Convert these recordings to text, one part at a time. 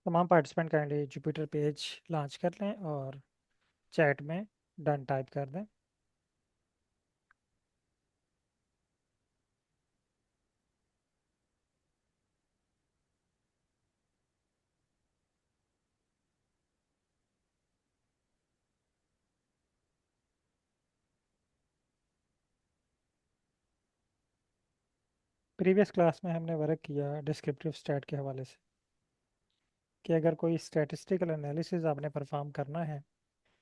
तमाम participant kindly Jupiter page launch कर लें और चैट में डन टाइप कर दें। प्रीवियस क्लास में हमने वर्क किया डिस्क्रिप्टिव स्टैट के हवाले से कि अगर कोई स्टैटिस्टिकल एनालिसिस आपने परफॉर्म करना है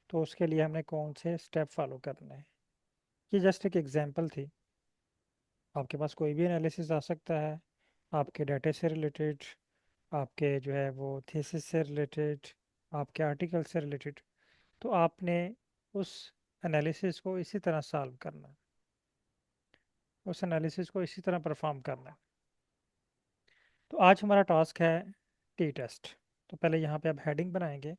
तो उसके लिए हमने कौन से स्टेप फॉलो करने हैं। ये जस्ट एक एग्जांपल थी। आपके पास कोई भी एनालिसिस आ सकता है, आपके डाटा से रिलेटेड, आपके जो है वो थीसिस से रिलेटेड, आपके आर्टिकल से रिलेटेड। तो आपने उस एनालिसिस को इसी तरह सॉल्व करना है, उस एनालिसिस को इसी तरह परफॉर्म करना है। तो आज हमारा टास्क है टी टेस्ट। तो पहले यहाँ पे आप हेडिंग बनाएंगे,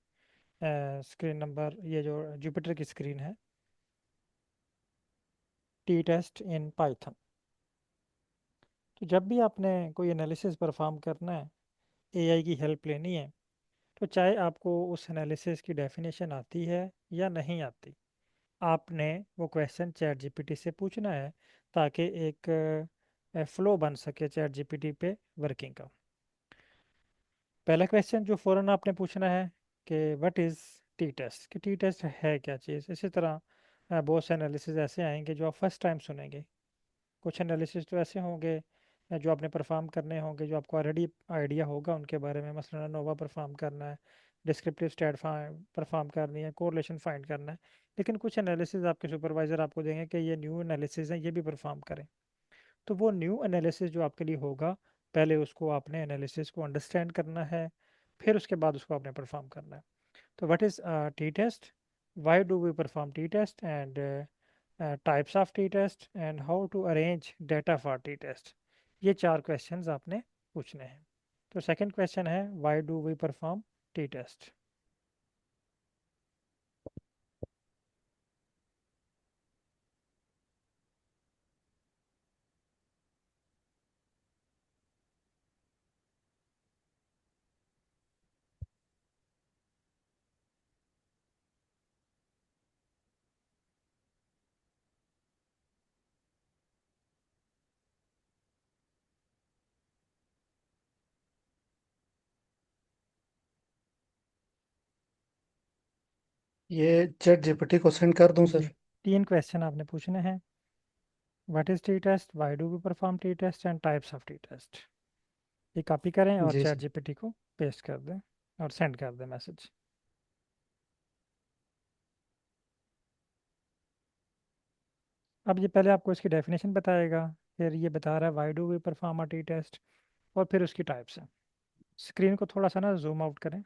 स्क्रीन नंबर, ये जो जुपिटर की स्क्रीन है, टी टेस्ट इन पाइथन। तो जब भी आपने कोई एनालिसिस परफॉर्म करना है, एआई की हेल्प लेनी है, तो चाहे आपको उस एनालिसिस की डेफिनेशन आती है या नहीं आती, आपने वो क्वेश्चन चैट जीपीटी से पूछना है ताकि एक फ्लो बन सके चैट जीपीटी पे वर्किंग का। पहला क्वेश्चन जो फ़ौरन आपने पूछना है कि व्हाट इज़ टी टेस्ट, कि टी टेस्ट है क्या चीज़। इसी तरह बहुत से एनालिसिस ऐसे आएंगे जो आप फर्स्ट टाइम सुनेंगे। कुछ एनालिसिस तो ऐसे होंगे जो आपने परफॉर्म करने होंगे, जो आपको ऑलरेडी आइडिया होगा उनके बारे में। मसलन अनोवा परफॉर्म करना है, डिस्क्रिप्टिव स्टैट परफॉर्म करनी है, कोरिलेशन फाइंड करना है। लेकिन कुछ एनालिसिस आपके सुपरवाइज़र आपको देंगे कि ये न्यू एनालिसिस है, ये भी परफॉर्म करें। तो वो न्यू एनालिसिस जो आपके लिए होगा, पहले उसको आपने एनालिसिस को अंडरस्टैंड करना है, फिर उसके बाद उसको आपने परफॉर्म करना है। तो what is T test, why do we perform T test, and types of T test, and how to arrange data for T test. ये चार क्वेश्चंस आपने पूछने हैं। तो सेकंड क्वेश्चन है why do we perform T test. ये ChatGPT को send कर दूं जी, सर? तीन क्वेश्चन आपने पूछने हैं। What is T test, why do we perform T test, and types of T test. ये कॉपी करें और जी चैट सर। जीपीटी को पेस्ट कर दें और सेंड कर दें मैसेज। अब ये पहले आपको इसकी डेफिनेशन बताएगा, फिर ये बता रहा है why do we perform a T test, और फिर उसकी टाइप्स है। स्क्रीन को थोड़ा सा ना जूम आउट करें,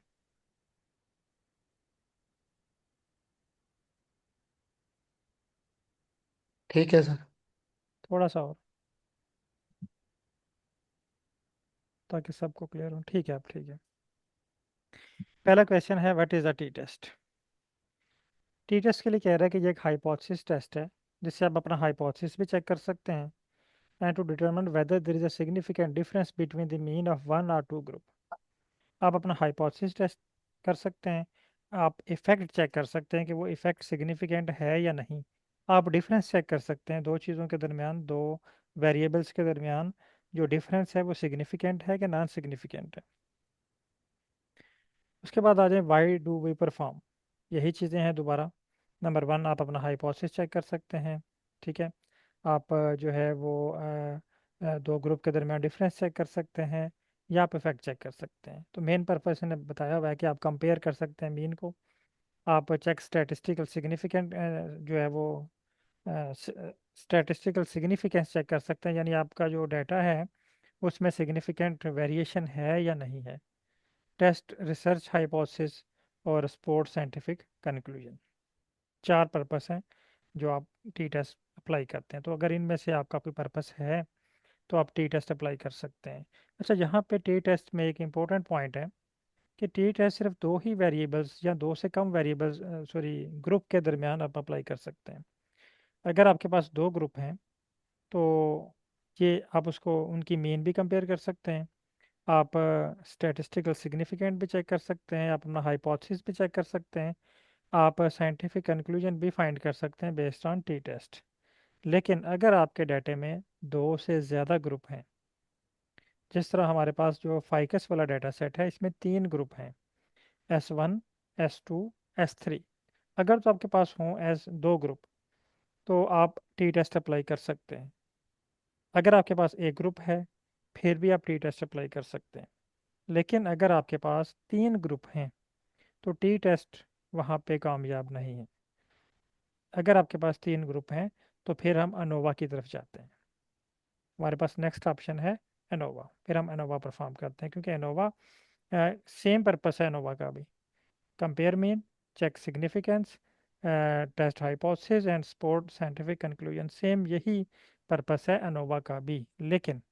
ठीक है सर। थोड़ा सा और, ताकि सबको क्लियर हो। ठीक है, अब ठीक है। पहला क्वेश्चन है what is a T test. T test के लिए कह रहा है कि ये एक हाइपोथेसिस टेस्ट है जिससे आप अपना हाइपोथेसिस भी चेक कर सकते हैं, and to determine whether there is a significant difference between the mean of one और टू ग्रुप। आप अपना हाइपोथेसिस टेस्ट कर सकते हैं, आप इफ़ेक्ट चेक कर सकते हैं कि वो इफ़ेक्ट सिग्निफिकेंट है या नहीं। आप डिफरेंस चेक कर सकते हैं दो चीज़ों के दरमियान, दो वेरिएबल्स के दरमियान जो डिफरेंस है वो सिग्निफिकेंट है कि नॉन सिग्निफिकेंट है। उसके बाद आ जाए वाई डू वी परफॉर्म। यही चीज़ें हैं दोबारा। नंबर वन, आप अपना हाइपोथेसिस चेक कर सकते हैं। ठीक है। आप जो है वो दो ग्रुप के दरमियान डिफरेंस चेक कर सकते हैं, या आप इफेक्ट चेक कर सकते हैं। तो मेन पर्पस ने बताया हुआ है कि आप कंपेयर कर सकते हैं मीन को। आप चेक स्टैटिस्टिकल सिग्निफिकेंट जो है वो स्टैटिस्टिकल सिग्निफिकेंस चेक कर सकते हैं, यानी आपका जो डाटा है उसमें सिग्निफिकेंट वेरिएशन है या नहीं है। टेस्ट रिसर्च हाइपोथेसिस और स्पोर्ट साइंटिफिक कंक्लूजन, चार पर्पस हैं जो आप टी टेस्ट अप्लाई करते हैं। तो अगर इनमें से आपका कोई पर्पस है तो आप टी टेस्ट अप्लाई कर सकते हैं। अच्छा, यहाँ पे टी टेस्ट में एक इम्पोर्टेंट पॉइंट है कि टी टेस्ट सिर्फ दो ही वेरिएबल्स या दो से कम वेरिएबल्स, सॉरी, ग्रुप के दरमियान आप अप्लाई कर सकते हैं। अगर आपके पास दो ग्रुप हैं तो ये आप उसको उनकी मीन भी कंपेयर कर सकते हैं, आप स्टैटिस्टिकल सिग्निफिकेंट भी चेक कर सकते हैं, आप अपना हाइपोथेसिस भी चेक कर सकते हैं, आप साइंटिफिक कंक्लूजन भी फाइंड कर सकते हैं बेस्ड ऑन टी टेस्ट। लेकिन अगर आपके डाटे में दो से ज़्यादा ग्रुप हैं, जिस तरह हमारे पास जो फाइकस वाला डाटा सेट है इसमें तीन ग्रुप हैं, S1, S2, S3। अगर तो आपके पास हों एस दो ग्रुप, तो आप टी टेस्ट अप्लाई कर सकते हैं। अगर आपके पास एक ग्रुप है, फिर भी आप टी टेस्ट अप्लाई कर सकते हैं। लेकिन अगर आपके पास तीन ग्रुप हैं, तो टी टेस्ट वहाँ पे कामयाब नहीं है। अगर आपके पास तीन ग्रुप हैं, तो फिर हम अनोवा की तरफ जाते हैं। हमारे पास नेक्स्ट ऑप्शन है एनोवा, फिर हम एनोवा परफॉर्म करते हैं, क्योंकि एनोवा सेम पर्पस है एनोवा का भी। Compare mean, check significance, test hypothesis and support scientific conclusion, same यही पर्पस है एनोवा का भी। लेकिन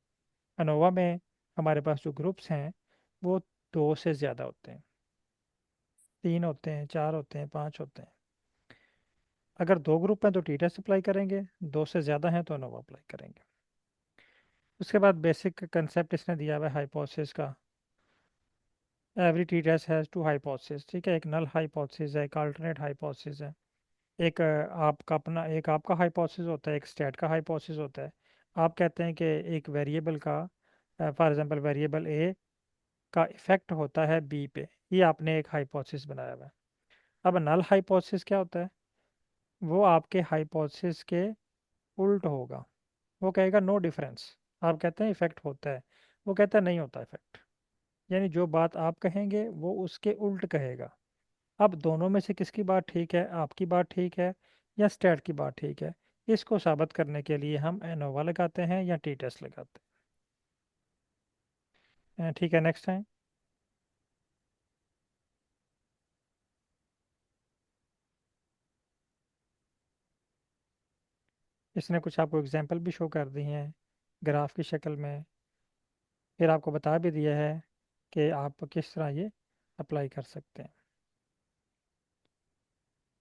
एनोवा में हमारे पास जो ग्रुप्स हैं वो दो से ज़्यादा होते हैं, तीन होते हैं, चार होते हैं, पाँच होते हैं। अगर दो ग्रुप हैं तो टी टेस्ट अप्लाई करेंगे, दो से ज़्यादा हैं तो एनोवा अप्लाई करेंगे। उसके बाद बेसिक कंसेप्ट इसने दिया हुआ है हाइपोथेसिस का। Every T test has two hypothesis, ठीक है। एक नल हाइपोथेसिस है, एक अल्टरनेट हाइपोथेसिस है। एक आपका अपना, एक आपका हाइपोथेसिस होता है, एक स्टेट का हाइपोथेसिस होता है। आप कहते हैं कि एक वेरिएबल का, फॉर एग्जांपल वेरिएबल ए का इफेक्ट होता है बी पे, ये आपने एक हाइपोथेसिस बनाया हुआ है। अब नल हाइपोथेसिस क्या होता है? वो आपके हाइपोथेसिस के उल्ट होगा। वो कहेगा नो डिफरेंस। आप कहते हैं इफेक्ट होता है, वो कहता है नहीं होता इफेक्ट। यानी जो बात आप कहेंगे वो उसके उल्ट कहेगा। अब दोनों में से किसकी बात ठीक है, आपकी बात ठीक है या स्टैट की बात ठीक है? इसको साबित करने के लिए हम एनोवा लगाते हैं या टी टेस्ट लगाते हैं। ठीक है, नेक्स्ट है। इसने कुछ आपको एग्जांपल भी शो कर दी हैं ग्राफ की शक्ल में, फिर आपको बता भी दिया है कि आप किस तरह ये अप्लाई कर सकते हैं।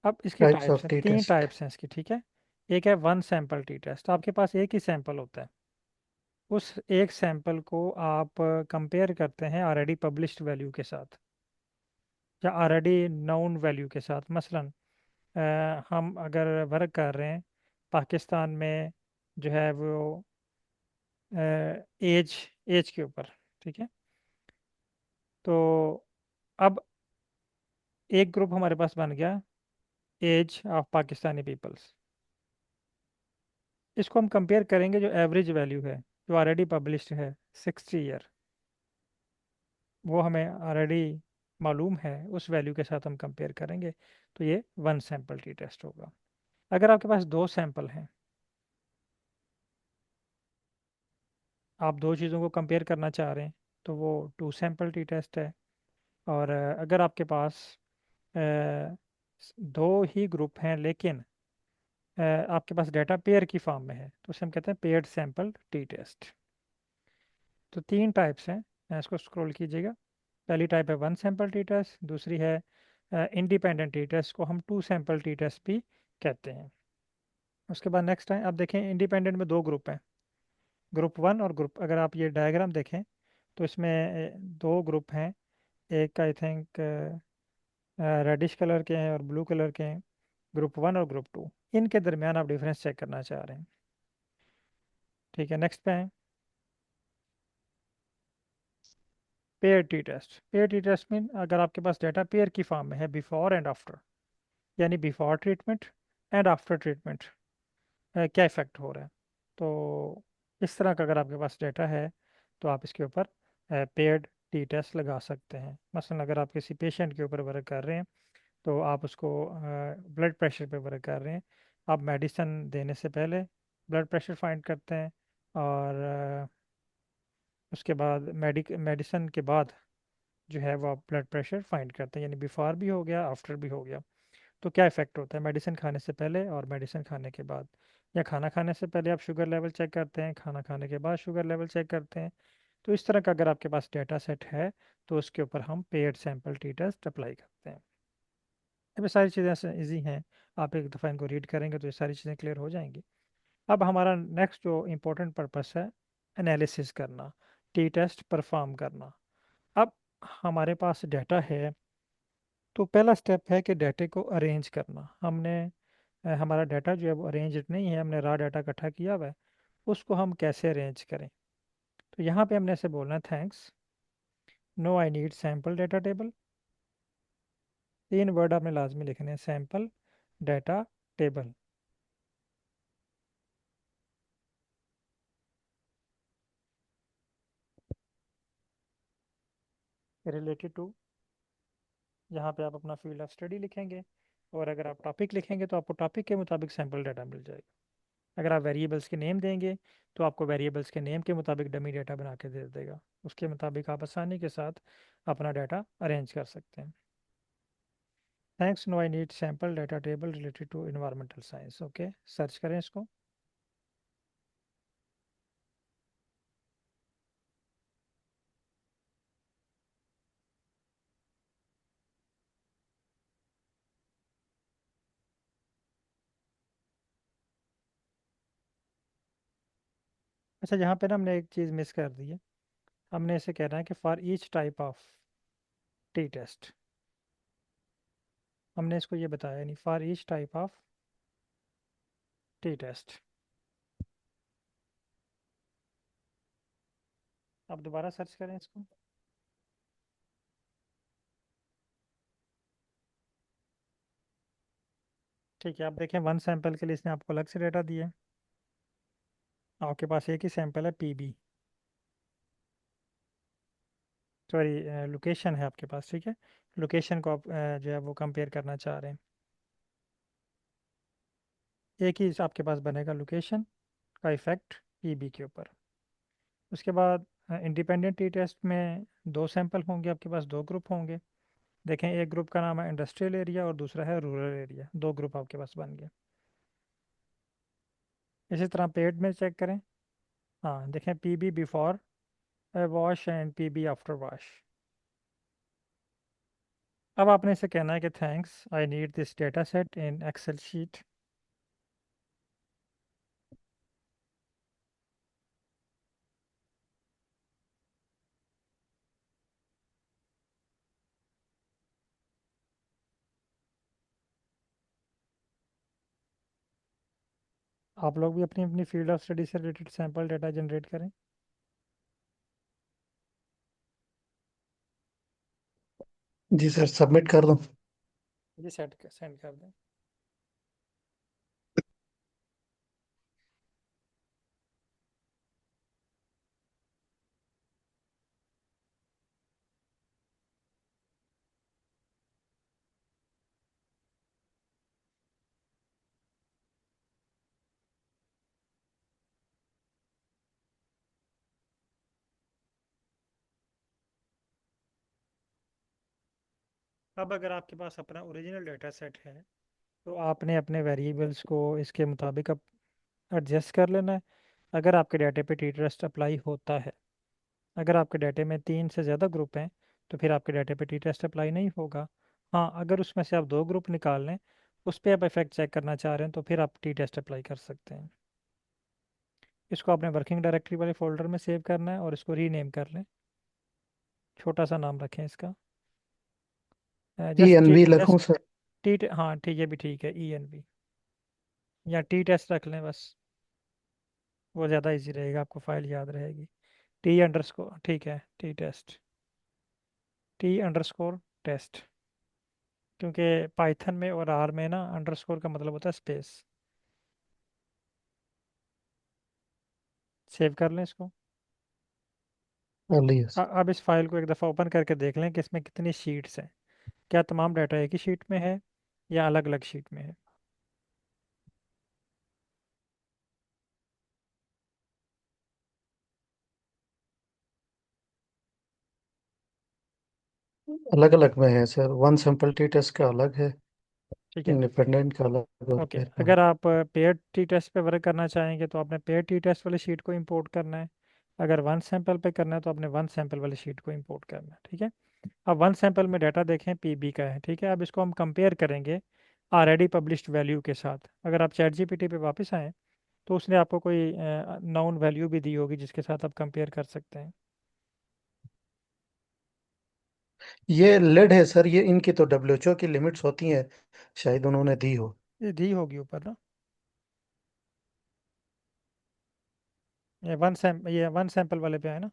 अब इसकी टाइप्स टाइप्स ऑफ हैं, टी तीन टेस्ट। टाइप्स हैं इसकी, ठीक है। एक है वन सैंपल टी टेस्ट, आपके पास एक ही सैंपल होता है। उस एक सैंपल को आप कंपेयर करते हैं ऑलरेडी पब्लिश्ड वैल्यू के साथ या ऑलरेडी नाउन वैल्यू के साथ। मसलन हम अगर वर्क कर रहे हैं पाकिस्तान में, जो है वो एज एज के ऊपर, ठीक है। तो अब एक ग्रुप हमारे पास बन गया, एज ऑफ पाकिस्तानी पीपल्स। इसको हम कंपेयर करेंगे जो एवरेज वैल्यू है, जो ऑलरेडी पब्लिश्ड है, 60 ईयर। वो हमें ऑलरेडी मालूम है, उस वैल्यू के साथ हम कंपेयर करेंगे। तो ये वन सैंपल टी टेस्ट होगा। अगर आपके पास दो सैंपल हैं, आप दो चीज़ों को कंपेयर करना चाह रहे हैं, तो वो टू सैंपल टी टेस्ट है। और अगर आपके पास अ, दो ही ग्रुप हैं, लेकिन आपके पास डाटा पेयर की फॉर्म में है, तो उसे हम कहते हैं पेयर्ड सैंपल टी टेस्ट। तो तीन टाइप्स हैं, इसको स्क्रॉल कीजिएगा। पहली टाइप है वन सैंपल टी टेस्ट, दूसरी है इंडिपेंडेंट टी टेस्ट, को हम टू सैंपल टी टेस्ट भी कहते हैं। उसके बाद नेक्स्ट है, आप देखें इंडिपेंडेंट में दो ग्रुप हैं, ग्रुप वन और ग्रुप, अगर आप ये डायग्राम देखें तो इसमें दो ग्रुप हैं। एक आई थिंक रेडिश कलर के हैं और ब्लू कलर के हैं, ग्रुप वन और ग्रुप टू। इनके दरमियान आप डिफरेंस चेक करना चाह रहे हैं। ठीक है, नेक्स्ट पे है pair T test. Pair T test mean अगर आपके पास डाटा पेयर की फॉर्म में है बिफोर एंड आफ्टर, यानी before treatment and after treatment क्या इफेक्ट हो रहा है। तो इस तरह का अगर आपके पास डाटा है, तो आप इसके ऊपर पेयर्ड टी टेस्ट लगा सकते हैं। मसलन अगर आप किसी पेशेंट के ऊपर वर्क कर रहे हैं, तो आप उसको ब्लड प्रेशर पे वर्क कर रहे हैं, आप मेडिसिन देने से पहले ब्लड प्रेशर फाइंड करते हैं, और उसके बाद मेडिसिन के बाद जो है वो आप ब्लड प्रेशर फाइंड करते हैं, यानी बिफोर भी हो गया, आफ्टर भी हो गया। तो क्या इफेक्ट होता है मेडिसिन खाने से पहले और मेडिसिन खाने के बाद? या खाना खाने से पहले आप शुगर लेवल चेक करते हैं, खाना खाने के बाद शुगर लेवल चेक करते हैं। तो इस तरह का अगर आपके पास डेटा सेट है, तो उसके ऊपर हम paired sample T test apply करते हैं। अब ये सारी चीज़ें ऐसे ईजी हैं, आप एक दफ़ा इनको रीड करेंगे तो ये सारी चीज़ें क्लियर हो जाएंगी। अब हमारा नेक्स्ट जो इम्पोर्टेंट पर्पस है, एनालिसिस करना, टी टेस्ट परफॉर्म करना। अब हमारे पास डाटा है, तो पहला स्टेप है कि डाटे को अरेंज करना। हमने हमारा डाटा जो है वो अरेंज नहीं है, हमने रॉ डाटा इकट्ठा किया हुआ है, उसको हम कैसे अरेंज करें। तो यहाँ पे हमने ऐसे बोलना है, thanks no I need sample data table. 3 word आपने लाजमी लिखने हैं, sample data table related to. यहाँ पे आप अपना फील्ड ऑफ स्टडी लिखेंगे, और अगर आप टॉपिक लिखेंगे तो आपको टॉपिक के मुताबिक सैम्पल डाटा मिल जाएगा। अगर आप वेरिएबल्स के नेम देंगे तो आपको वेरिएबल्स के नेम के मुताबिक डमी डाटा बना के दे देगा। उसके मुताबिक आप आसानी के साथ अपना डाटा अरेंज कर सकते हैं। Thanks no I need sample data table related to environmental science. Okay, search करें इसको। अच्छा, यहाँ पे ना हमने एक चीज़ मिस कर दी है। हमने इसे कहना है कि for each type of T test. हमने इसको ये बताया नहीं, for each type of T test. आप दोबारा सर्च करें इसको। ठीक है, आप देखें वन सैंपल के लिए इसने आपको अलग से डाटा दिया है। आपके पास एक ही सैंपल है, पीबी, सॉरी लोकेशन है आपके पास, ठीक है। लोकेशन को आप जो है वो कंपेयर करना चाह रहे हैं। एक ही आपके पास बनेगा लोकेशन का इफेक्ट पीबी के ऊपर। उसके बाद इंडिपेंडेंट टी टेस्ट में 2 सैंपल होंगे आपके पास, 2 ग्रुप होंगे। देखें, एक ग्रुप का नाम है इंडस्ट्रियल एरिया और दूसरा है रूरल एरिया, 2 ग्रुप आपके पास बन गए। इसी तरह पेड में चेक करें। हाँ, देखें PB before wash and PB after wash. अब आपने इसे कहना है कि thanks I need this data set in Excel sheet. आप लोग भी अपनी अपनी फील्ड ऑफ स्टडी से रिलेटेड सैंपल डाटा जनरेट करें। जी सर, सबमिट कर दूं? जी सेंड कर दें। अब अगर आपके पास अपना ओरिजिनल डाटा सेट है, तो आपने अपने वेरिएबल्स को इसके मुताबिक अब एडजस्ट कर लेना है। अगर आपके डाटे पे टी ट्रस्ट अप्लाई होता है, अगर आपके डाटे में 3 से ज़्यादा ग्रुप हैं, तो फिर आपके डाटे पे टी टेस्ट अप्लाई नहीं होगा। हाँ, अगर उसमें से आप 2 ग्रुप निकाल लें, उस पर आप इफेक्ट चेक करना चाह रहे हैं, तो फिर आप टी टेस्ट अप्लाई कर सकते हैं। इसको अपने वर्किंग डायरेक्टरी वाले फोल्डर में सेव करना है और इसको रीनेम कर लें। छोटा सा नाम रखें इसका, E just N T V just लिखूं सर? हाँ ठीक है, भी ठीक है, ENV या टी टेस्ट रख लें बस। वो ज़्यादा इजी रहेगा, आपको फाइल याद रहेगी। टी अंडरस्कोर, ठीक है, टी टेस्ट, T_टेस्ट। क्योंकि पाइथन में और आर में ना अंडरस्कोर का मतलब होता है स्पेस। सेव कर लें इसको। कर लिया सर। अब इस फाइल को एक दफ़ा ओपन करके देख लें कि इसमें कितनी शीट्स हैं। क्या तमाम डाटा एक ही शीट में है या अलग अलग शीट में है। अलग अलग में है sir, one sample T test का अलग है, ठीक है। इंडिपेंडेंट का अलग, और ओके, पेयर का अगर अलग। आप पेयर टी टेस्ट पे वर्क करना चाहेंगे तो आपने पेयर टी टेस्ट वाली शीट को इंपोर्ट करना है। अगर वन सैंपल पे करना है तो आपने वन सैंपल वाली शीट को इंपोर्ट करना है, ठीक है। अब वन सैंपल में डाटा देखें पीबी का है, ठीक है। अब इसको हम कंपेयर करेंगे ऑलरेडी पब्लिश्ड वैल्यू के साथ। अगर आप चैट जीपीटी पे वापस आएँ, तो उसने आपको कोई नाउन वैल्यू भी दी होगी जिसके साथ आप कंपेयर कर सकते हैं। ये लेड है सर, ये इनकी तो डब्ल्यूएचओ की लिमिट्स होती हैं, शायद उन्होंने दी हो। ये दी होगी ऊपर ना। ये वन सैंपल वाले पे है ना।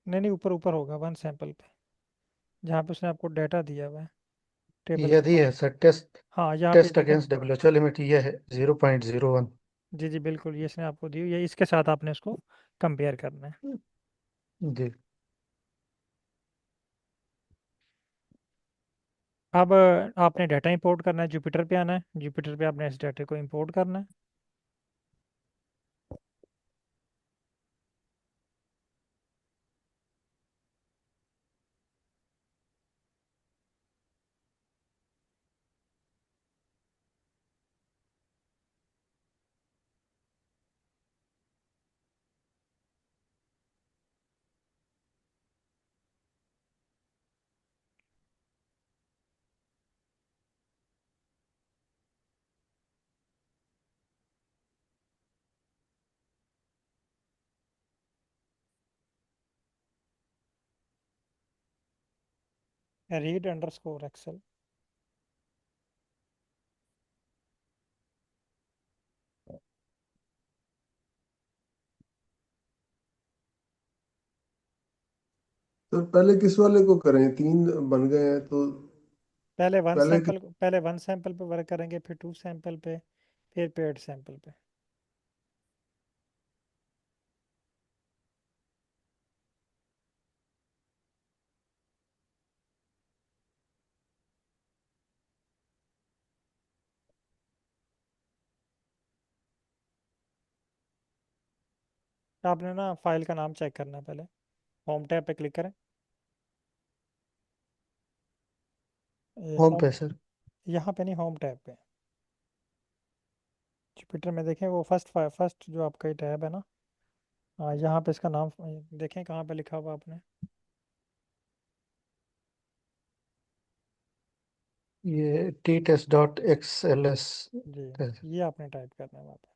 नहीं नहीं, ऊपर ऊपर होगा वन सैंपल पे, जहाँ पे उसने आपको डाटा दिया हुआ है टेबल के यदि फॉर्म। है सर, टेस्ट हाँ यहाँ पे टेस्ट देखें। अगेंस्ट डब्ल्यूएचओ लिमिट ये है 0.01। जी जी बिल्कुल, ये इसने आपको दी हुई है, इसके साथ आपने इसको कंपेयर करना है। जी। अब आपने डाटा इंपोर्ट करना है, जुपिटर पे आना है, जुपिटर पे आपने इस डाटा को इंपोर्ट करना है। रीड_एक्सेल। तो पहले किस वाले को करें, तीन बन गए हैं तो? पहले पहले वन सैंपल पे वर्क करेंगे, फिर टू सैंपल पे, फिर पेड सैंपल पे। तो आपने ना फाइल का नाम चेक करना है पहले। होम टैब पे क्लिक करें। ये होम होम, पे सर। यहाँ पे नहीं, होम टैब पे। जुपिटर में देखें वो फर्स्ट जो आपका ये टैब है ना। हाँ यहाँ पे इसका नाम देखें कहाँ पे लिखा हुआ आपने। ये ttest.xls। जी, ये आपने टाइप करना है वहाँ पे।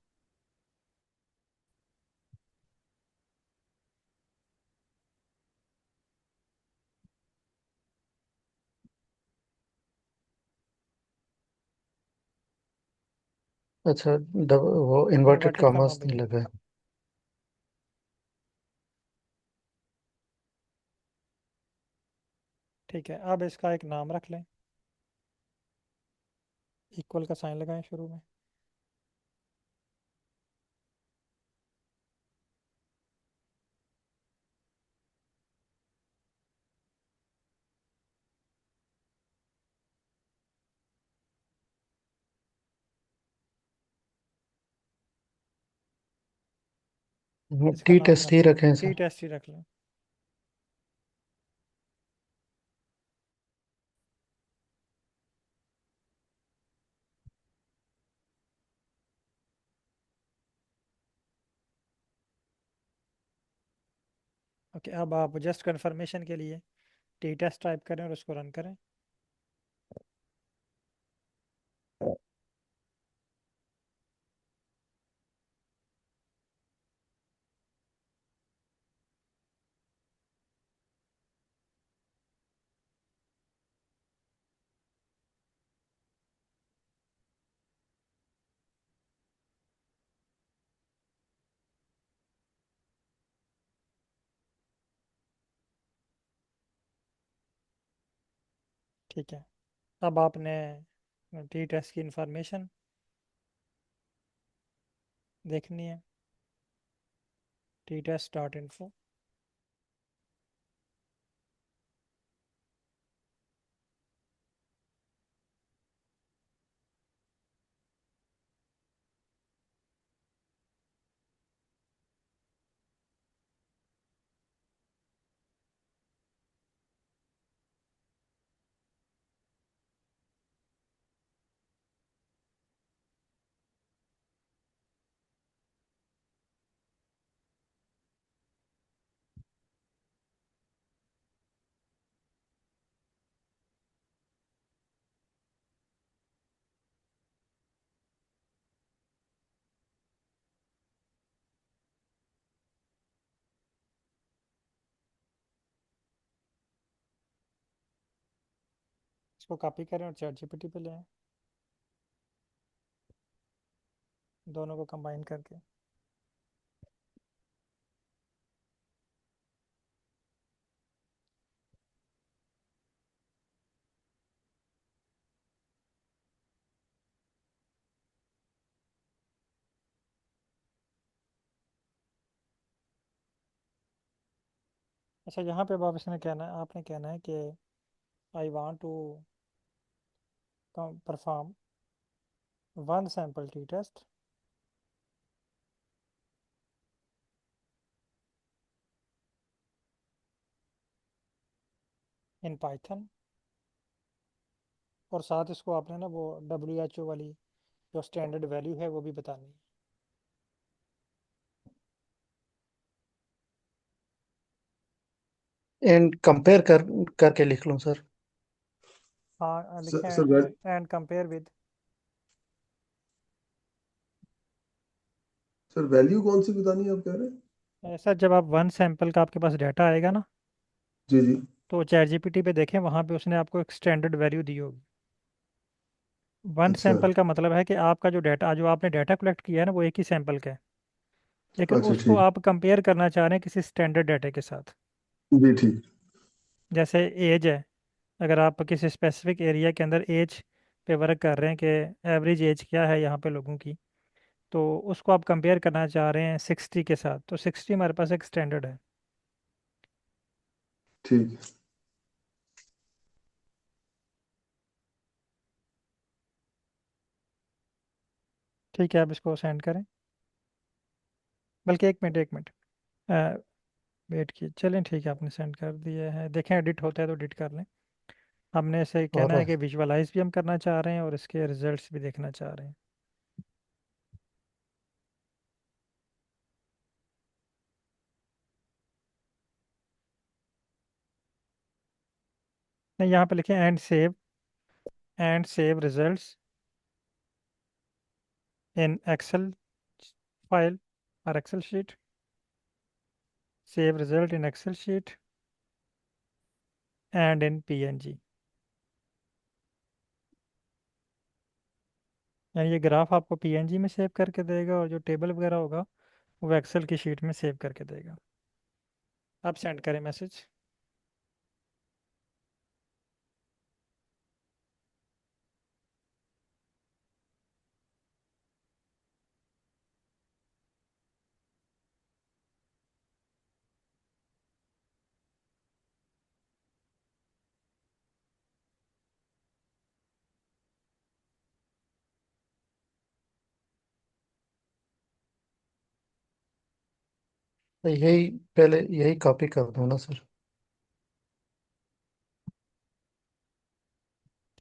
अच्छा, वो इन्वर्टेड इन्वर्टेड कॉमा कॉमास भी नहीं है। लगा है। ठीक है, अब इसका एक नाम रख लें। इक्वल का साइन लगाएं शुरू में। इसका टी नाम टेस्ट रख ही लें, रखें टी सर। टेस्ट ही रख लें। ओके, अब आप जस्ट कंफर्मेशन के लिए टी टेस्ट टाइप करें और उसको रन करें। ठीक है, अब आपने टी टेस्ट की इंफॉर्मेशन देखनी है। ttest.info। इसको कॉपी करें और चैट जीपीटी पे ले आएं, दोनों को कंबाइन करके। अच्छा, यहाँ पे अब आप इसने कहना है, आपने कहना है कि I want to perform one sample T test in Python, और साथ इसको आपने ना वो WHO वाली जो स्टैंडर्ड वैल्यू है वो भी बतानी है। एंड कंपेयर करके लिख लूँ सर? हाँ लिखें, सर वै, and compare with. Sir value कौन सी बतानी है आप कह रहे हैं? ऐसा जब आप वन सैंपल का आपके पास डाटा आएगा ना, जी जी। तो चैट जीपीटी पे देखें, वहाँ पे उसने आपको एक स्टैंडर्ड वैल्यू दी होगी। वन अच्छा सैंपल का मतलब है कि आपका जो डाटा, जो आपने डाटा कलेक्ट किया है ना, वो एक ही सैंपल का है, लेकिन अच्छा उसको ठीक। आप कंपेयर करना चाह रहे हैं किसी स्टैंडर्ड डाटा के साथ। जी ठीक। जैसे एज है, अगर आप किसी स्पेसिफिक एरिया के अंदर एज पे वर्क कर रहे हैं कि एवरेज एज क्या है यहाँ पे लोगों की, तो उसको आप कंपेयर करना चाह रहे हैं 60 के साथ, तो 60 हमारे पास एक स्टैंडर्ड है। ठीक। ठीक है, आप इसको सेंड करें, बल्कि एक मिनट वेट कीजिए, चलें ठीक है, आपने सेंड कर दिया है, देखें एडिट होता है तो एडिट कर लें। हमने इसे और कहना है कि विजुअलाइज भी हम करना चाह रहे हैं और इसके रिजल्ट्स भी देखना चाह रहे हैं। नहीं, यहाँ पे लिखें and save results in Excel file और Excel sheet, save result in Excel sheet and in PNG। यानी ये ग्राफ आपको PNG में सेव करके देगा, और जो टेबल वगैरह होगा वो एक्सेल की शीट में सेव करके देगा। आप सेंड करें मैसेज। यही, पहले यही कॉपी कर दूँ ना सर?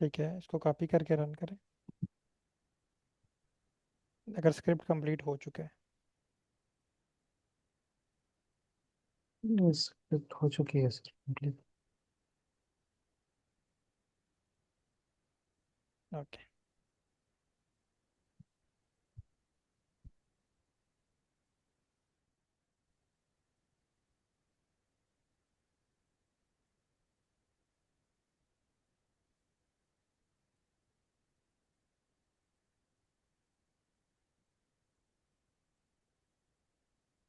ठीक है, इसको कॉपी करके रन करें, अगर स्क्रिप्ट कंप्लीट हो चुका है। स्क्रिप्ट हो चुकी है sir complete। Okay.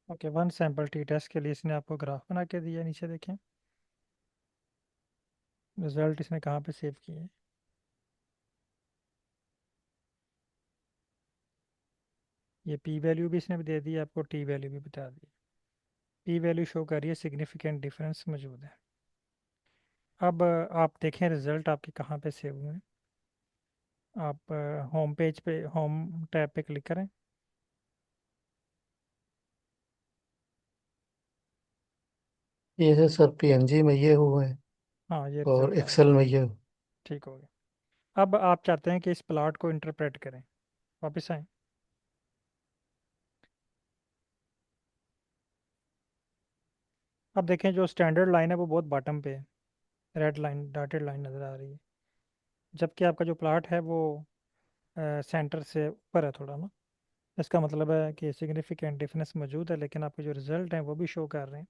Okay, one sample T test के लिए इसने आपको ग्राफ बना के दिया, नीचे देखें रिजल्ट इसने कहाँ पे सेव किए हैं। ये पी वैल्यू भी इसने दे दी, आपको टी वैल्यू भी बता दी। पी वैल्यू शो कर रही है, सिग्निफिकेंट डिफरेंस मौजूद है। अब आप देखें रिजल्ट आपके कहाँ पे सेव हुए हैं। आप होम पेज पे, होम टैब पे क्लिक करें। ये है सर, PNG में ये हुआ है हाँ, ये और रिजल्ट आ गया, एक्सेल में ये। ठीक हो गया। अब आप चाहते हैं कि इस प्लॉट को इंटरप्रेट करें, वापस आए। अब देखें जो स्टैंडर्ड लाइन है वो बहुत बॉटम पे है, रेड लाइन, डॉटेड लाइन नज़र आ रही है, जबकि आपका जो प्लॉट है वो सेंटर से ऊपर है थोड़ा ना। इसका मतलब है कि सिग्निफिकेंट डिफरेंस मौजूद है, लेकिन आपके जो रिजल्ट हैं वो भी शो कर रहे हैं।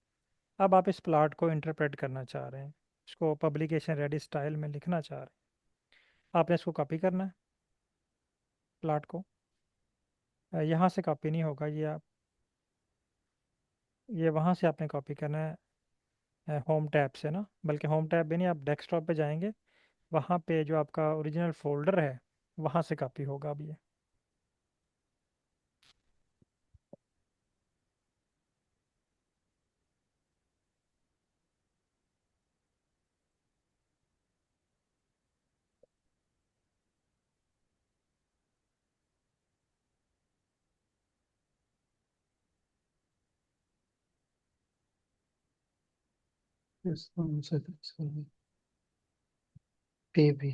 अब आप इस प्लॉट को इंटरप्रेट करना चाह रहे हैं, इसको पब्लिकेशन रेडी स्टाइल में लिखना चाह रहे हैं। आपने इसको कॉपी करना है प्लाट को। यहाँ से कॉपी नहीं होगा, ये आप ये वहाँ से आपने कॉपी करना है होम टैब से ना, बल्कि होम टैब भी नहीं, आप डेस्कटॉप पे जाएंगे, वहाँ पे जो आपका ओरिजिनल फोल्डर है वहाँ से कॉपी होगा अब ये। पे भी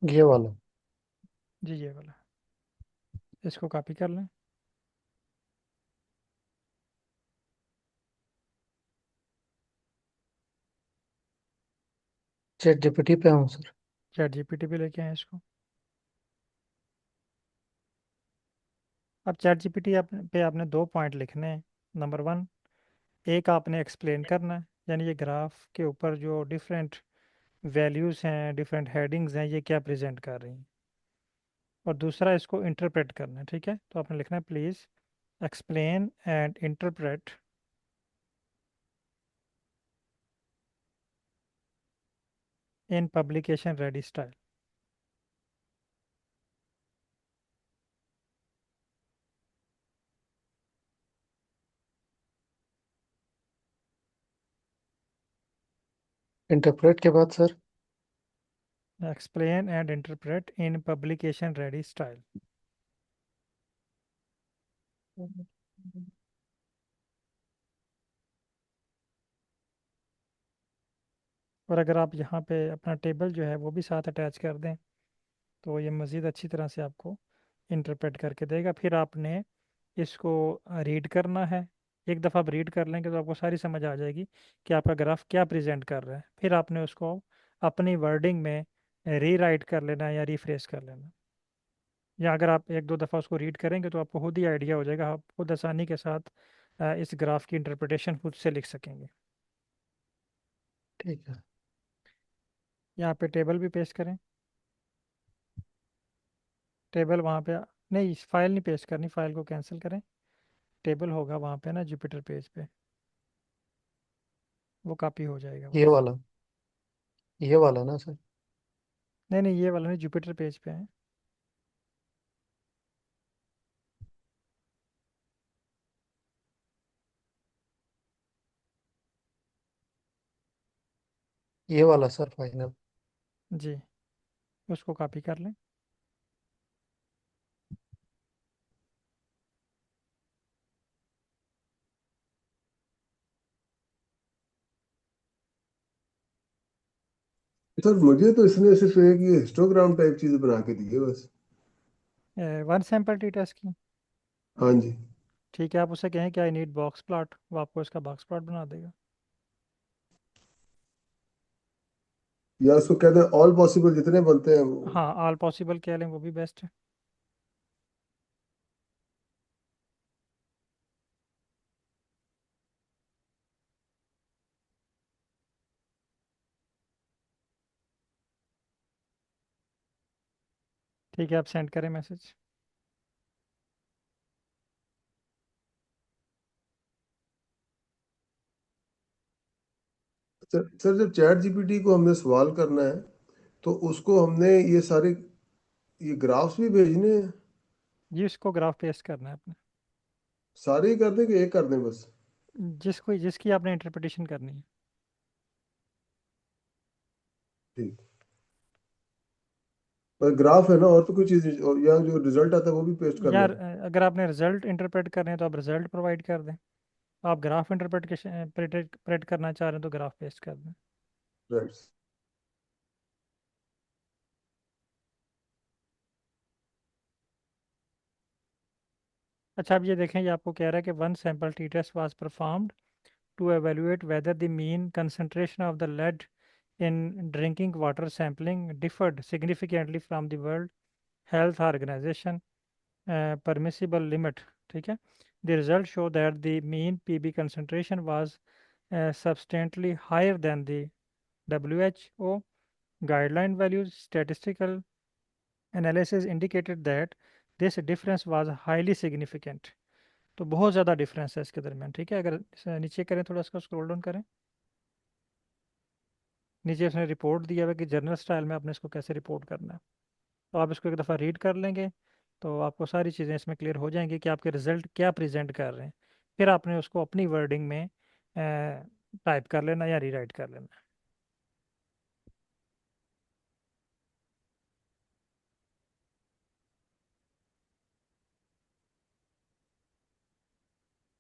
ये वाला। जी ये वाला, इसको कॉपी कर लें। चैट जीपीटी पे हूँ सर। चैट जीपीटी पे लेके आए इसको। अब चैट जीपीटी पे आपने 2 पॉइंट लिखने हैं। नंबर 1, एक आपने एक्सप्लेन करना है, यानी ये ग्राफ के ऊपर जो डिफरेंट वैल्यूज़ हैं, डिफरेंट हेडिंग्स हैं, ये क्या प्रेजेंट कर रही हैं। और दूसरा, इसको इंटरप्रेट करना है। ठीक है, तो आपने लिखना है please explain and interpret in publication ready style. Interpret के बाद sir. Explain and interpret in publication ready style. और अगर आप यहाँ पे अपना टेबल जो है वो भी साथ अटैच कर दें तो ये मज़ीद अच्छी तरह से आपको इंटरप्रेट करके देगा। फिर आपने इसको रीड करना है। एक दफ़ा आप रीड कर लेंगे तो आपको सारी समझ आ जाएगी कि आपका ग्राफ क्या प्रेजेंट कर रहा है। फिर आपने उसको अपनी वर्डिंग में रीराइट कर लेना है या रिफ्रेश कर लेना। या अगर आप एक दो दफ़ा उसको रीड करेंगे तो आपको खुद ही आइडिया हो जाएगा, आप खुद आसानी के साथ इस ग्राफ की इंटरप्रिटेशन खुद से लिख सकेंगे। ठीक है। यहाँ पे टेबल भी पेस्ट करें। टेबल वहाँ पे नहीं, फाइल नहीं पेस्ट करनी, फाइल को कैंसिल करें। टेबल होगा वहाँ पे ना जुपिटर पेज पे, वो कॉपी हो जाएगा ये वहाँ से। वाला, ये वाला ना सर। नहीं नहीं, ये वाला नहीं, जुपिटर पेज पे है। ये वाला सर फाइनल। जी, उसको कॉपी कर लें। सर मुझे तो इसने सिर्फ एक ये हिस्टोग्राम टाइप चीज बना के दी है बस। वन सैम्पल टी टेस्ट की। हाँ जी। ठीक है, आप उससे कहें कि आई नीड बॉक्स प्लॉट, वो आपको इसका बॉक्स प्लॉट बना देगा। या उसको कहते हैं ऑल पॉसिबल जितने बनते हैं वो। हाँ, ऑल पॉसिबल कह लें, वो भी बेस्ट है। ठीक है, आप सेंड करें मैसेज। सर जब चैट जीपीटी को हमने सवाल करना है तो उसको हमने ये सारे ये ग्राफ्स भी भेजने हैं। जी, इसको ग्राफ पेस्ट करना है आपने, सारे ही कर दें कि एक कर दें बस। जिसकी आपने इंटरप्रिटेशन करनी है। ठीक। पर ग्राफ है ना, और तो कोई चीज या जो रिजल्ट आता है वो भी पेस्ट करना यार है। अगर आपने रिजल्ट इंटरप्रेट करने हैं तो आप रिजल्ट प्रोवाइड कर दें। आप ग्राफ इंटरप्रेट करना चाह रहे हैं तो ग्राफ पेस्ट कर दें। राइट। अच्छा, अब ये देखें, ये आपको कह रहा है कि one sample T test was performed to evaluate whether the mean concentration of the lead in drinking water sampling differed significantly from the World Health Organization permissible limit, ठीक है. The result show that the mean PB concentration was substantially higher than the WHO guideline values. Statistical analysis indicated that this difference was highly significant. तो बहुत ज़्यादा difference है इसके दरमियान, ठीक है. अगर नीचे करें, थोड़ा इसको स्क्रॉल डाउन करें. नीचे उसने रिपोर्ट दिया हुआ है कि जर्नल स्टाइल में आपने इसको कैसे रिपोर्ट करना है. तो आप इसको एक दफ़ा रीड कर लेंगे तो आपको सारी चीज़ें इसमें क्लियर हो जाएंगी कि आपके रिज़ल्ट क्या प्रेजेंट कर रहे हैं. फिर आपने उसको अपनी वर्डिंग में टाइप कर लेना या रीराइट कर लेना.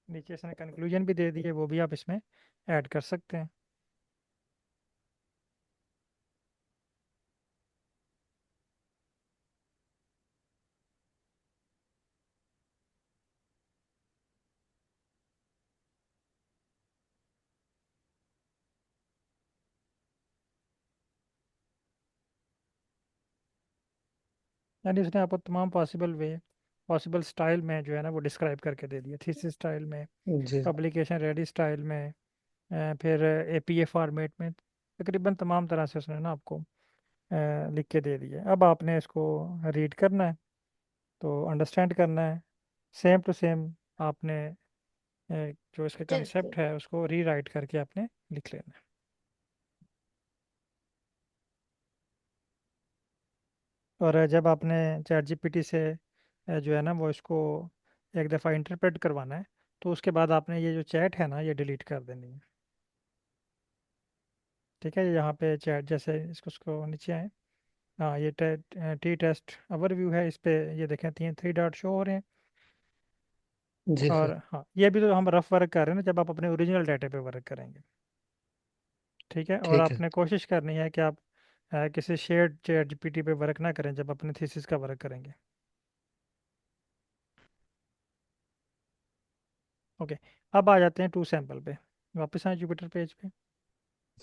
नीचे इसने कंक्लूजन भी दे दिए, वो भी आप इसमें ऐड कर सकते हैं. यानी उसने आपको तमाम पॉसिबल वे, पॉसिबल स्टाइल में जो है ना वो डिस्क्राइब करके दे दिया. थीसिस स्टाइल में, जी पब्लिकेशन रेडी स्टाइल में, फिर एपीए फॉर्मेट में, तकरीबन तमाम तरह से उसने ना आपको लिख के दे दिया. अब आपने इसको रीड करना है तो अंडरस्टैंड करना है. सेम टू सेम आपने जो इसका कंसेप्ट है उसको रीराइट करके आपने लिख लेना है. और जब आपने चैट जीपीटी से जो है ना वो इसको एक दफ़ा इंटरप्रेट करवाना है तो उसके बाद आपने ये जो चैट है ना ये डिलीट कर देनी है. ठीक है, यहाँ पे चैट जैसे इसको नीचे आए. हाँ, ये टी टेस्ट ओवरव्यू है, इस पे ये देखें 3 डॉट शो हो रहे हैं. जी और सर. हाँ, ये भी तो हम रफ वर्क कर रहे हैं ना, जब आप अपने ओरिजिनल डाटा पे वर्क करेंगे. ठीक है, और ठीक है. आपने कोशिश करनी है कि आप किसी शेयर्ड चैट जीपीटी पे वर्क ना करें जब अपने थीसिस का वर्क करेंगे. ओके, अब आ जाते हैं टू सैंपल पे. वापस आए जुपिटर पेज पे.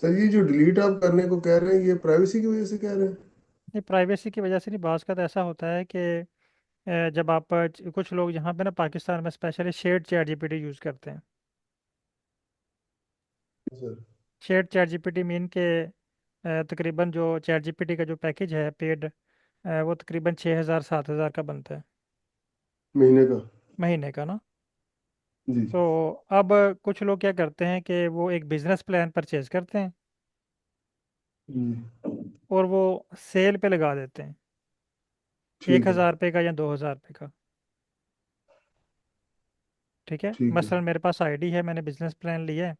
सर ये जो डिलीट आप करने को कह रहे हैं ये प्राइवेसी की वजह से कह रहे हैं? ये प्राइवेसी की वजह से नहीं, बाज़ का तो ऐसा होता है कि जब आप कुछ लोग यहाँ पे ना पाकिस्तान में specially shared chat GPT use करते हैं. Sir. Shared chat GPT mean के तकरीबन जो चैट जीपीटी का जो पैकेज है पेड, वो तकरीबन 6,000 7,000 का बनता है महीने का? महीने का ना. जी। तो अब कुछ लोग क्या करते हैं कि वो एक बिजनेस प्लान परचेज करते हैं जी। और वो सेल पे लगा देते हैं, एक ठीक है। हज़ार रुपये का या 2,000 रुपये का. ठीक है, ठीक है। मसलन मेरे पास आईडी है, मैंने बिजनेस प्लान लिया है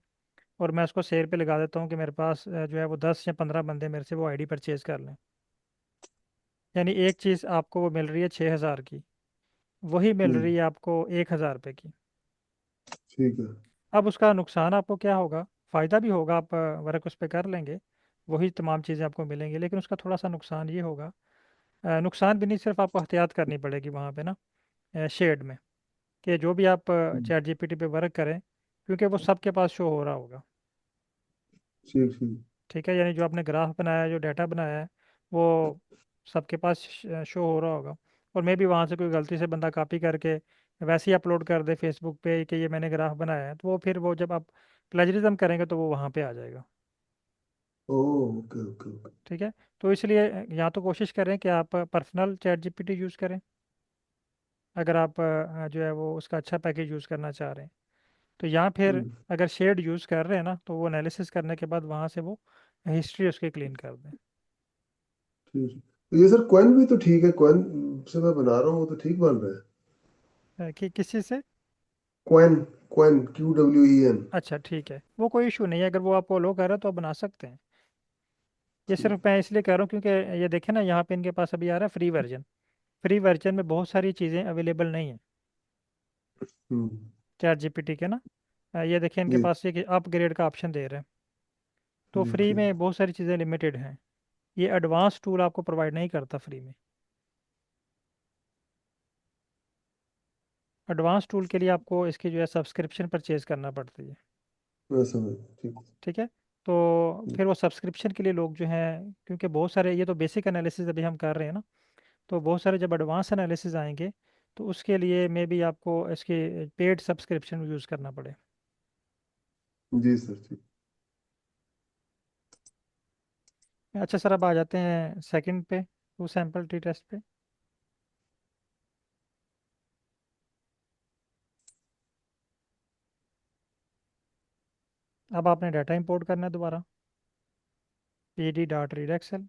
और मैं उसको सेल पे लगा देता हूँ कि मेरे पास जो है वो 10 या 15 बंदे मेरे से वो आईडी परचेज कर लें. यानी एक चीज़ आपको वो मिल रही है 6,000 की, वही मिल जी। रही है आपको 1,000 रुपये की. ठीक है। अब उसका नुकसान आपको क्या होगा? फ़ायदा भी होगा, आप वर्क उस पर कर लेंगे, वही तमाम चीज़ें आपको मिलेंगी, लेकिन उसका थोड़ा सा नुकसान ये होगा. नुकसान भी नहीं, सिर्फ आपको एहतियात करनी पड़ेगी वहाँ पे ना शेड में, कि जो भी आप चैट जीपीटी पे वर्क करें, क्योंकि वो सबके पास शो हो रहा होगा. ठीक ठीक। ठीक है, यानी जो आपने ग्राफ बनाया है, जो डाटा बनाया है, वो सबके पास शो हो रहा होगा. और मे भी वहाँ से कोई गलती से बंदा कॉपी करके वैसे ही अपलोड कर दे फेसबुक पे कि ये मैंने ग्राफ बनाया है, तो वो फिर वो जब आप प्लेजरिज्म करेंगे तो वो वहाँ पे आ जाएगा. ओह, ओके ओके ओके। ठीक है, तो इसलिए या तो कोशिश करें कि आप पर्सनल चैट जीपीटी यूज़ करें, अगर आप जो है वो उसका अच्छा पैकेज यूज़ करना चाह रहे हैं. तो या फिर अगर शेयर्ड यूज़ कर रहे हैं ना तो वो एनालिसिस करने के बाद वहाँ से वो हिस्ट्री उसकी क्लीन कर दें. ठीक है। तो ये सर कॉइन भी तो ठीक है, कॉइन से मैं बना रहा हूँ वो तो ठीक बन रहा है। कि किस चीज़ से? कॉइन। Coin QWEN। अच्छा ठीक है, वो कोई इशू नहीं है, अगर वो आप फॉलो कर रहे हो तो आप बना सकते हैं. ये ठीक। सिर्फ मैं इसलिए कह रहा हूँ क्योंकि ये देखें ना, यहाँ पे इनके पास अभी आ रहा है फ्री वर्जन. फ्री वर्जन में बहुत सारी चीज़ें अवेलेबल नहीं है हम्म। चैट जीपीटी के ना. ये देखें इनके जी। पास ये कि अपग्रेड का ऑप्शन दे रहे हैं, तो जी फ्री ठीक। में बहुत सारी चीज़ें लिमिटेड हैं. ये एडवांस टूल आपको प्रोवाइड नहीं करता फ्री में. एडवांस टूल के लिए आपको इसकी जो है सब्सक्रिप्शन परचेज करना पड़ती है. मैं समझ। ठीक। ठीक है, तो फिर वो सब्सक्रिप्शन के लिए लोग जो हैं, क्योंकि बहुत सारे, ये तो बेसिक एनालिसिस अभी हम कर रहे हैं ना, तो बहुत सारे जब एडवांस एनालिसिस आएंगे तो उसके लिए मे बी आपको इसके पेड सब्सक्रिप्शन यूज़ करना पड़े। जी सर जी। अच्छा सर, अब आ जाते हैं सेकंड पे, टू सैंपल टी टेस्ट पे। अब आपने डाटा इंपोर्ट करना है दोबारा, pd dot read Excel.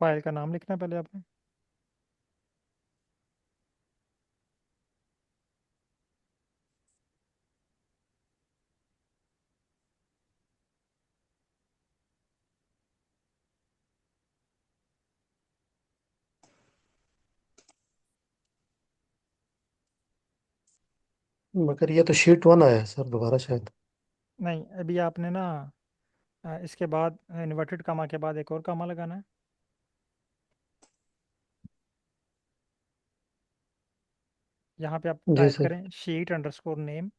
File का नाम लिखना है पहले आपने। मगर ये तो शीट 1 आया है सर दोबारा शायद। नहीं, अभी आपने ना इसके बाद इन्वर्टेड कामा के बाद एक और कामा लगाना है। यहाँ पे आप जी टाइप सर। करें sheet underscore name,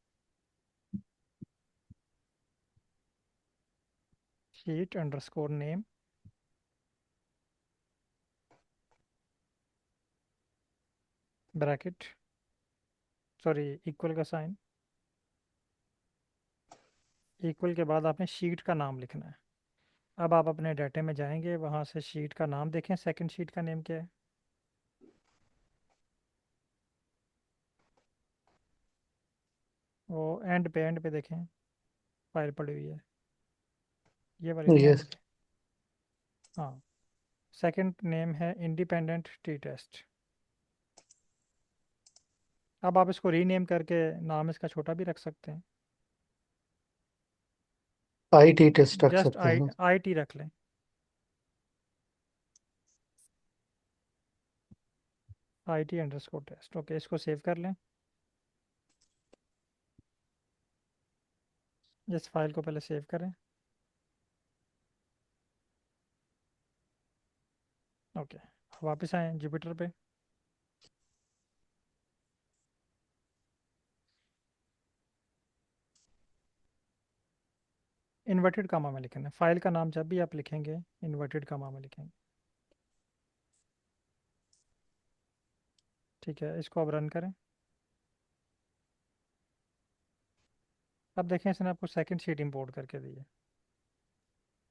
sheet underscore name, bracket, sorry equal का साइन, इक्वल के बाद आपने शीट का नाम लिखना है। अब आप अपने डाटे में जाएंगे, वहाँ से शीट का नाम देखें, सेकंड शीट का नेम क्या है। वो एंड पे देखें, फाइल पड़ी हुई है, ये वाली नहीं, ये एंड पे। हाँ, सेकंड नेम है इंडिपेंडेंट टी टेस्ट। अब आप इसको रीनेम करके नाम इसका छोटा भी रख सकते हैं, IT टेस्ट रख जस्ट सकते हैं आई ना। आई टी रख लें, I T underscore test. Okay, इसको सेव कर लें। इस फाइल को पहले सेव करें। ओके, वापस आए जुपिटर पे। इन्वर्टेड कामा में लिखना है, फाइल का नाम जब भी आप लिखेंगे इन्वर्टेड कामा में लिखेंगे। ठीक है, इसको अब रन करें। अब देखें, इसने आपको सेकंड शीट इंपोर्ट करके दी है।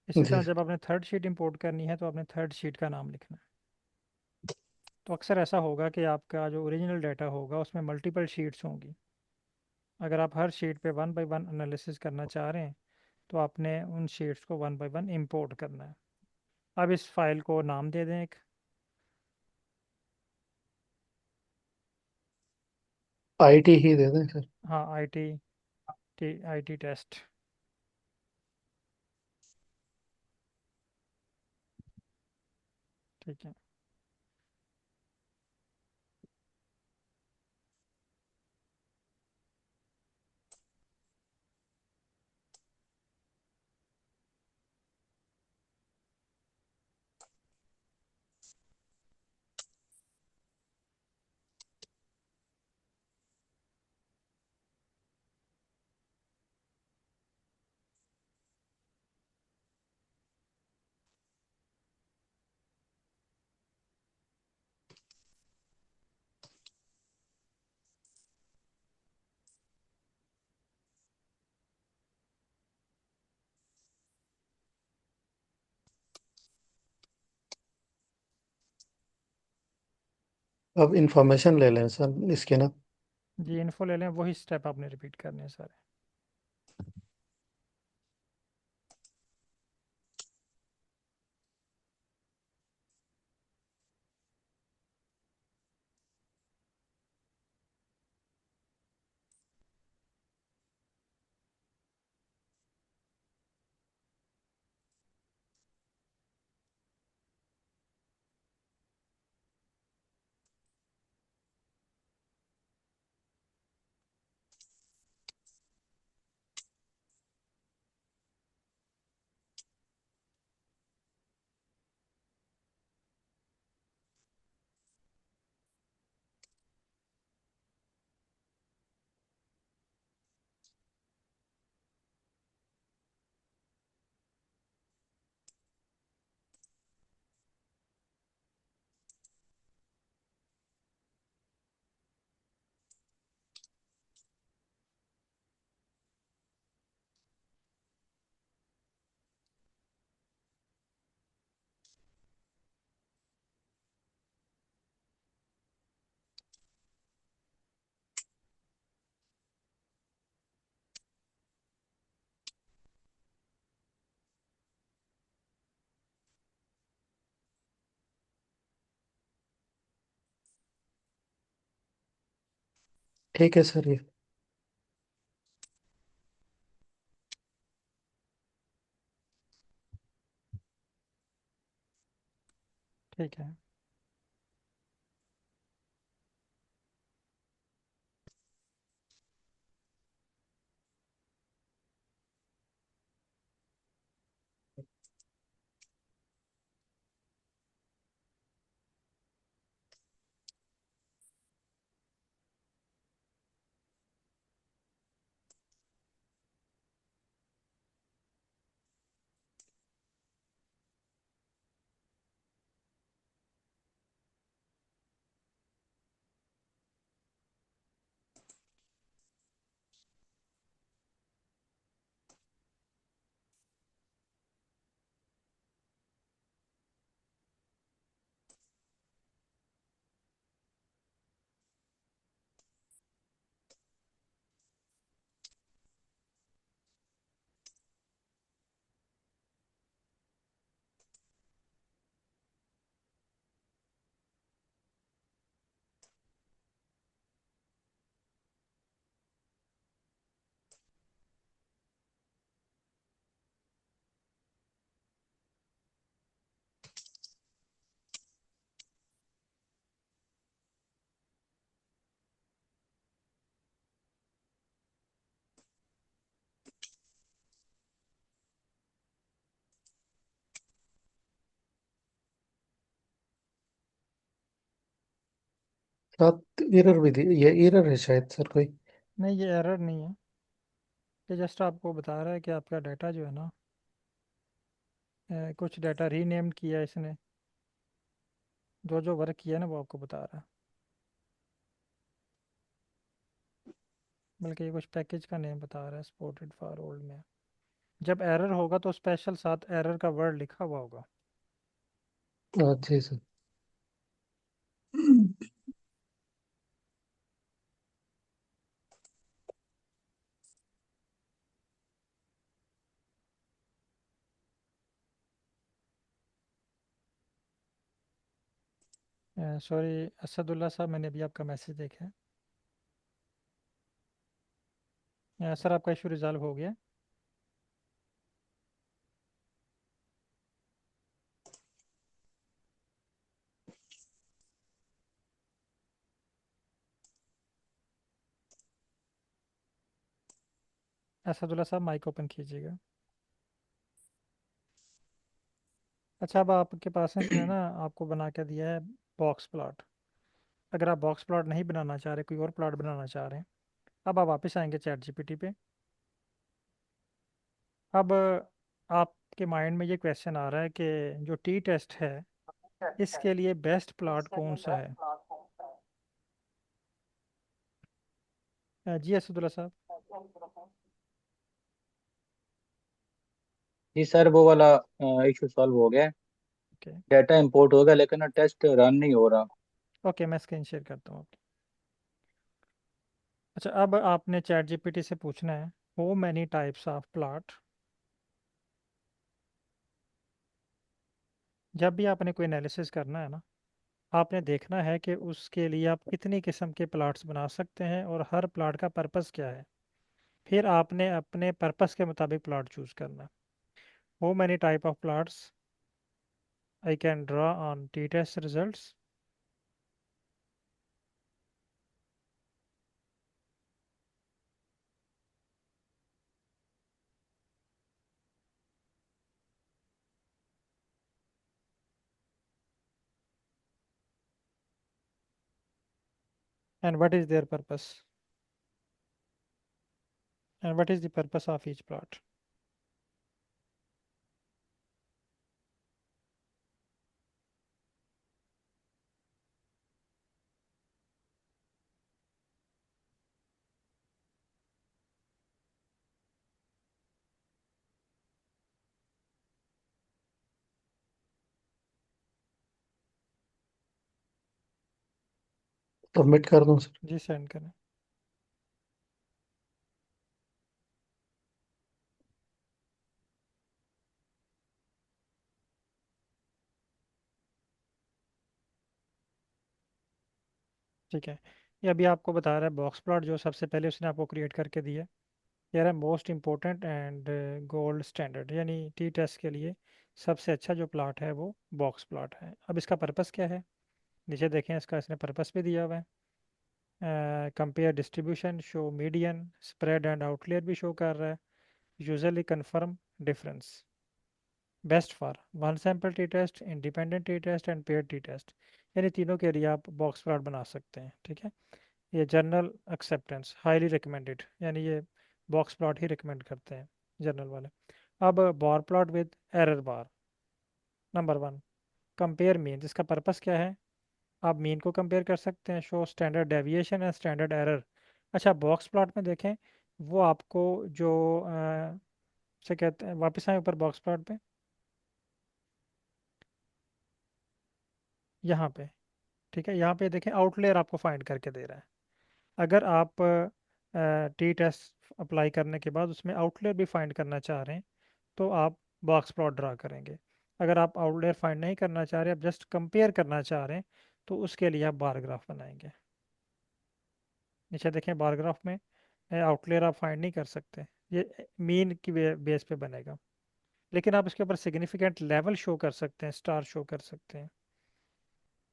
इसी जी तरह सर। जब आपने थर्ड शीट इंपोर्ट करनी है तो आपने थर्ड शीट का नाम लिखना है। तो अक्सर ऐसा होगा कि आपका जो ओरिजिनल डाटा होगा उसमें मल्टीपल शीट्स होंगी। अगर आप हर शीट पे वन बाय वन एनालिसिस करना चाह रहे हैं तो आपने उन शीट्स को वन बाय वन इंपोर्ट करना है। अब इस फाइल को नाम दे दें एक। IT ही दे दें सर। हाँ, आई टी टेस्ट। ठीक है। अब इंफॉर्मेशन ले लें सर इसके ना। जी, इन्फो ले लें, वही स्टेप आपने रिपीट करने हैं सारे। ठीक है सर ये। ठीक है। साथ एरर भी दी, ये एरर है शायद सर कोई। नहीं, ये एरर नहीं है। ये जस्ट आपको बता रहा है कि आपका डाटा जो है ना, कुछ डाटा रीनेम्ड किया है इसने। जो जो वर्क किया है ना वो आपको बता रहा है। बल्कि ये कुछ पैकेज का नेम बता रहा है, सपोर्टेड फॉर ओल्ड में। जब एरर होगा तो स्पेशल साथ एरर का वर्ड लिखा हुआ होगा। जी सर। सॉरी असदुल्ला साहब, मैंने अभी आपका मैसेज देखा है। सर आपका इशू रिजॉल्व हो गया। असदुल्ला साहब माइक ओपन कीजिएगा। अच्छा, अब आपके पास है इसने ना आपको बना के दिया है बॉक्स प्लॉट। अगर आप बॉक्स प्लॉट नहीं बनाना चाह रहे, कोई और प्लॉट बनाना चाह रहे हैं, अब आप वापस आएंगे चैट जीपीटी पे। अब आपके माइंड में ये क्वेश्चन आ रहा है कि जो टी टेस्ट है इसके लिए बेस्ट प्लॉट कौन सा है। जी असदुल्ला साहब। जी सर, वो वाला इशू सॉल्व हो गया है। ओके। डाटा इंपोर्ट हो गया लेकिन टेस्ट रन नहीं हो रहा। ओके, मैं स्क्रीन शेयर करता हूँ आपकी। अच्छा, अब आपने चैट जीपीटी से पूछना है how many types of plot. जब भी आपने कोई एनालिसिस करना है ना, आपने देखना है कि उसके लिए आप कितनी किस्म के प्लॉट्स बना सकते हैं और हर प्लॉट का पर्पस क्या है। फिर आपने अपने पर्पस के मुताबिक प्लॉट चूज करना है। How many type of plots I can draw on T test results. And what is there purpose, and what is the purpose of each plot. Submit कर दूं सर? जी सेंड करें। ठीक है। ये अभी आपको बता रहा है बॉक्स प्लॉट, जो सबसे पहले उसने आपको क्रिएट करके दिया। कह रहा है most important and gold standard, यानी टी टेस्ट के लिए सबसे अच्छा जो प्लॉट है वो बॉक्स प्लॉट है। अब इसका पर्पस क्या है, नीचे देखें, इसका इसने पर्पस भी दिया हुआ है। Compare distribution, show median, spread and outlier भी शो कर रहा है। Usually confirm difference, best for one sample T test, independent T test and pair T test, यानी तीनों के लिए आप बॉक्स प्लॉट बना सकते हैं। ठीक है। ये जनरल एक्सेप्टेंस, हाईली रिकमेंडेड, यानी ये बॉक्स प्लॉट ही रिकमेंड करते हैं जर्नल वाले। अब bar plot with error bar, number one, compare mean, इसका पर्पस क्या है, आप मीन को कंपेयर कर सकते हैं। Show standard deviation and standard error. अच्छा, बॉक्स प्लॉट में देखें, वो आपको जो से कहते हैं, वापस आए ऊपर बॉक्स प्लॉट पे, यहाँ पे, ठीक है, यहाँ पे देखें आउटलेयर आपको फाइंड करके दे रहा है। अगर आप टी टेस्ट अप्लाई करने के बाद उसमें आउटलेयर भी फाइंड करना चाह रहे हैं तो आप बॉक्स प्लॉट ड्रा करेंगे। अगर आप आउटलेयर फाइंड नहीं करना चाह रहे, आप जस्ट कंपेयर करना चाह रहे हैं, तो उसके लिए आप बार ग्राफ बनाएंगे। नीचे देखें बार ग्राफ में आउटलेयर आप फाइंड नहीं कर सकते, ये मीन की बेस पे बनेगा। लेकिन आप इसके ऊपर सिग्निफिकेंट लेवल शो कर सकते हैं, स्टार शो कर सकते हैं।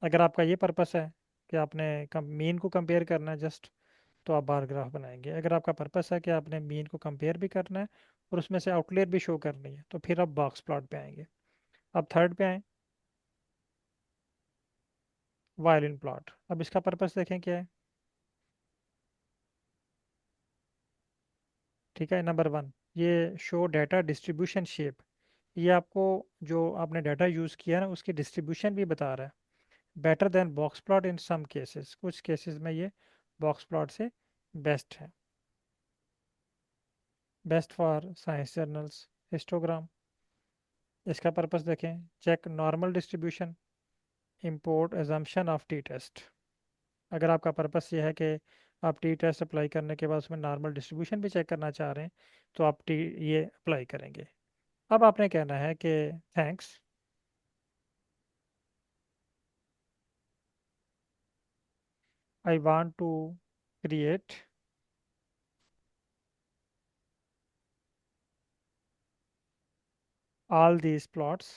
अगर आपका ये पर्पस है कि आपने मीन को कंपेयर करना है जस्ट, तो आप बार ग्राफ बनाएंगे। अगर आपका पर्पस है कि आपने मीन को कंपेयर भी करना है और उसमें से आउटलेयर भी शो करनी है, तो फिर आप बॉक्स प्लॉट पे आएंगे। अब थर्ड पे आए, वायलिन प्लॉट। अब इसका पर्पस देखें क्या है। ठीक है, नंबर वन, ये शो डाटा डिस्ट्रीब्यूशन शेप, ये आपको जो आपने डाटा यूज़ किया ना उसकी डिस्ट्रीब्यूशन भी बता रहा है। Better than box plot in some cases, कुछ केसेस में ये बॉक्स प्लॉट से बेस्ट है। Best for science journals, histogram. इसका पर्पस देखें, check normal distribution, import assumption of T test. अगर आपका पर्पस ये है कि आप टी टेस्ट अप्लाई करने के बाद उसमें नॉर्मल डिस्ट्रीब्यूशन भी चेक करना चाह रहे हैं, तो आप टी ये अप्लाई करेंगे। अब आपने कहना है कि thanks, I want to create all these plots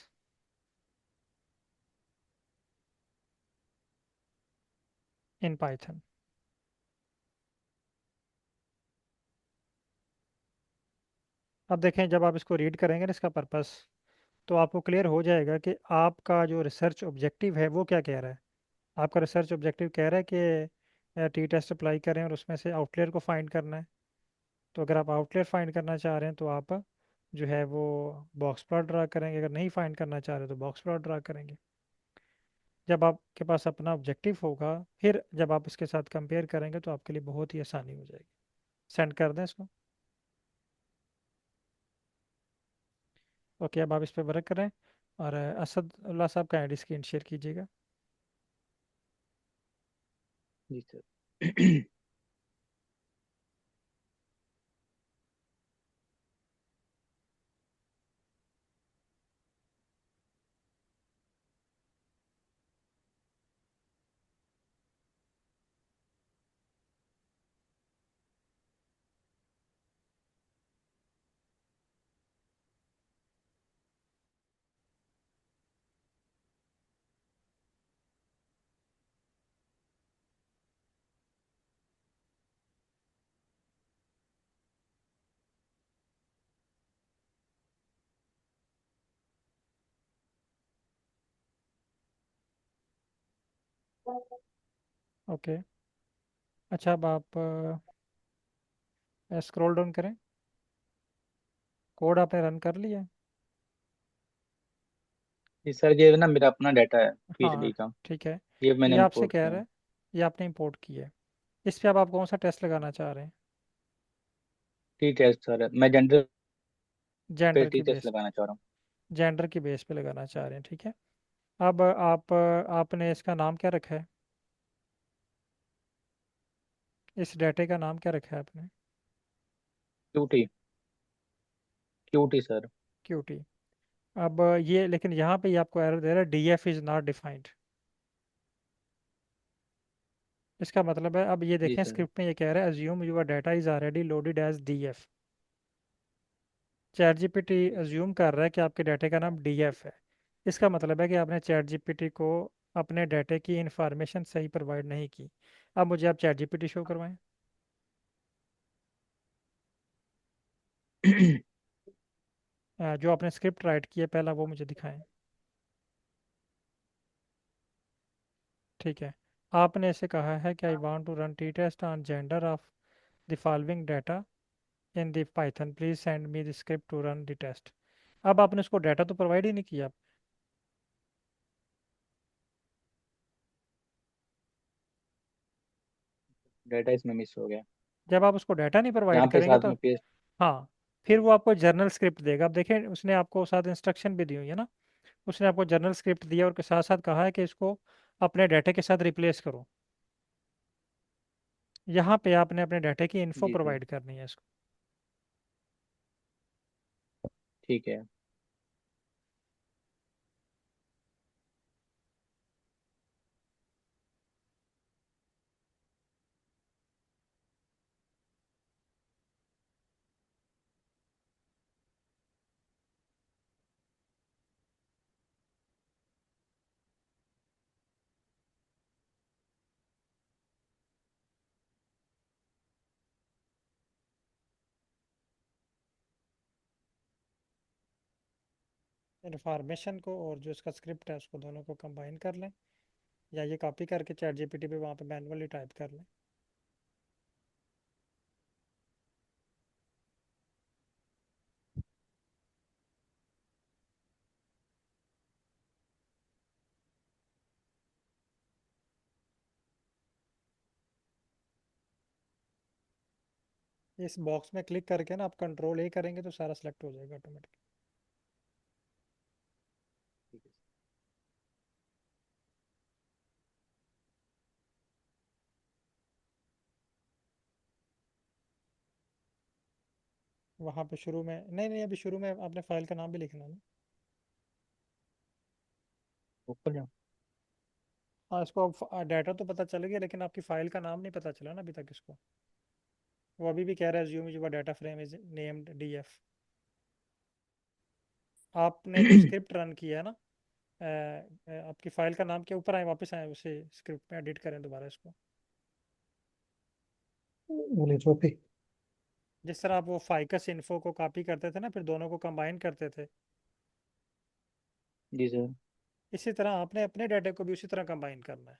in Python। अब देखें, जब आप इसको रीड करेंगे ना इसका पर्पस, तो आपको क्लियर हो जाएगा कि आपका जो रिसर्च ऑब्जेक्टिव है वो क्या कह रहा है। आपका रिसर्च ऑब्जेक्टिव कह रहा है कि टी टेस्ट अप्लाई करें और उसमें से आउटलेयर को फाइंड करना है। तो अगर आप आउटलेयर फाइंड करना चाह रहे हैं तो आप जो है वो बॉक्स प्लॉट ड्रा करेंगे। अगर नहीं फाइंड करना चाह रहे तो बॉक्स प्लॉट ड्रा करेंगे। जब आपके पास अपना ऑब्जेक्टिव होगा, फिर जब आप इसके साथ कंपेयर करेंगे तो आपके लिए बहुत ही आसानी हो जाएगी। सेंड कर दें इसको। ओके, अब आप इस पर वर्क करें और असदुल्ला साहब का आईडी स्क्रीन शेयर कीजिएगा। जी सर। ओके, अच्छा, अब आप स्क्रॉल डाउन करें। कोड आपने रन कर लिया। जी सर, ये ना मेरा अपना डाटा है हाँ, पीएचडी का। ठीक है। ये ये मैंने आपसे इंपोर्ट कह किया रहा है। है, ये आपने इंपोर्ट किया है। इस पे अब आप कौन सा टेस्ट लगाना चाह रहे हैं। टी टेस्ट सर, मैं जेंडर पे जेंडर टी की टेस्ट बेस लगाना चाह रहा हूँ। पे, जेंडर की बेस पे लगाना चाह रहे हैं, ठीक है। अब आप आपने इसका नाम क्या रखा है, इस डाटे का नाम क्या रखा है आपने। क्यूटी। QT sir. क्यूटी। अब ये लेकिन यहाँ पे ये आपको एरर दे रहा है, D F is not defined. इसका मतलब है, अब ये जी देखें सर। स्क्रिप्ट में ये कह रहा है assume your data is already loaded as DF. ChatGPT assume कर रहा है कि आपके डाटे का नाम डीएफ है। इसका मतलब है कि आपने चैट जीपीटी को अपने डाटे की इंफॉर्मेशन सही प्रोवाइड नहीं की। अब मुझे आप चैट जीपीटी शो करवाएं, जो आपने स्क्रिप्ट राइट की है पहला वो मुझे दिखाएं। ठीक है, आपने इसे कहा है कि I want to run T test on gender of the following data in the Python, please send me the script to run the test. अब आपने उसको डाटा तो प्रोवाइड ही नहीं किया। डाटा इसमें मिस हो गया। जब आप उसको डाटा नहीं प्रोवाइड यहाँ पे करेंगे साथ तो में पेस्ट। हाँ, फिर वो आपको जर्नल स्क्रिप्ट देगा। अब देखें उसने आपको साथ इंस्ट्रक्शन भी दी हुई है ना, उसने आपको जर्नल स्क्रिप्ट दिया और के साथ साथ कहा है कि इसको अपने डाटा के साथ रिप्लेस करो। यहाँ पे आपने अपने डाटा की इन्फो जी सर। प्रोवाइड करनी है इसको। ठीक है। इन्फॉर्मेशन को और जो इसका स्क्रिप्ट है उसको दोनों को कंबाइन कर लें, या ये कॉपी करके चैट जीपीटी पे वहाँ पे मैनुअली टाइप कर लें। इस बॉक्स में क्लिक करके ना आप कंट्रोल ए करेंगे तो सारा सेलेक्ट हो जाएगा ऑटोमेटिक। ठीक है। वहाँ पे शुरू में नहीं नहीं, अभी शुरू में आपने फाइल का नाम भी लिखना है ना। ऊपर जाओ। हाँ, इसको डाटा तो पता चल गया लेकिन आपकी फाइल का नाम नहीं पता चला ना अभी तक इसको। वो अभी भी कह रहा है assume your data frame is named DF. आपने जो स्क्रिप्ट रन किया है ना, आपकी फाइल का नाम के ऊपर आए, वापस आए उसे स्क्रिप्ट में एडिट करें दोबारा इसको। बोले चौपी। जिस तरह आप वो फाइकस इन्फो को कॉपी करते थे ना फिर दोनों को कंबाइन करते थे, जी सर। इसी तरह आपने अपने डाटे को भी उसी तरह कंबाइन करना है।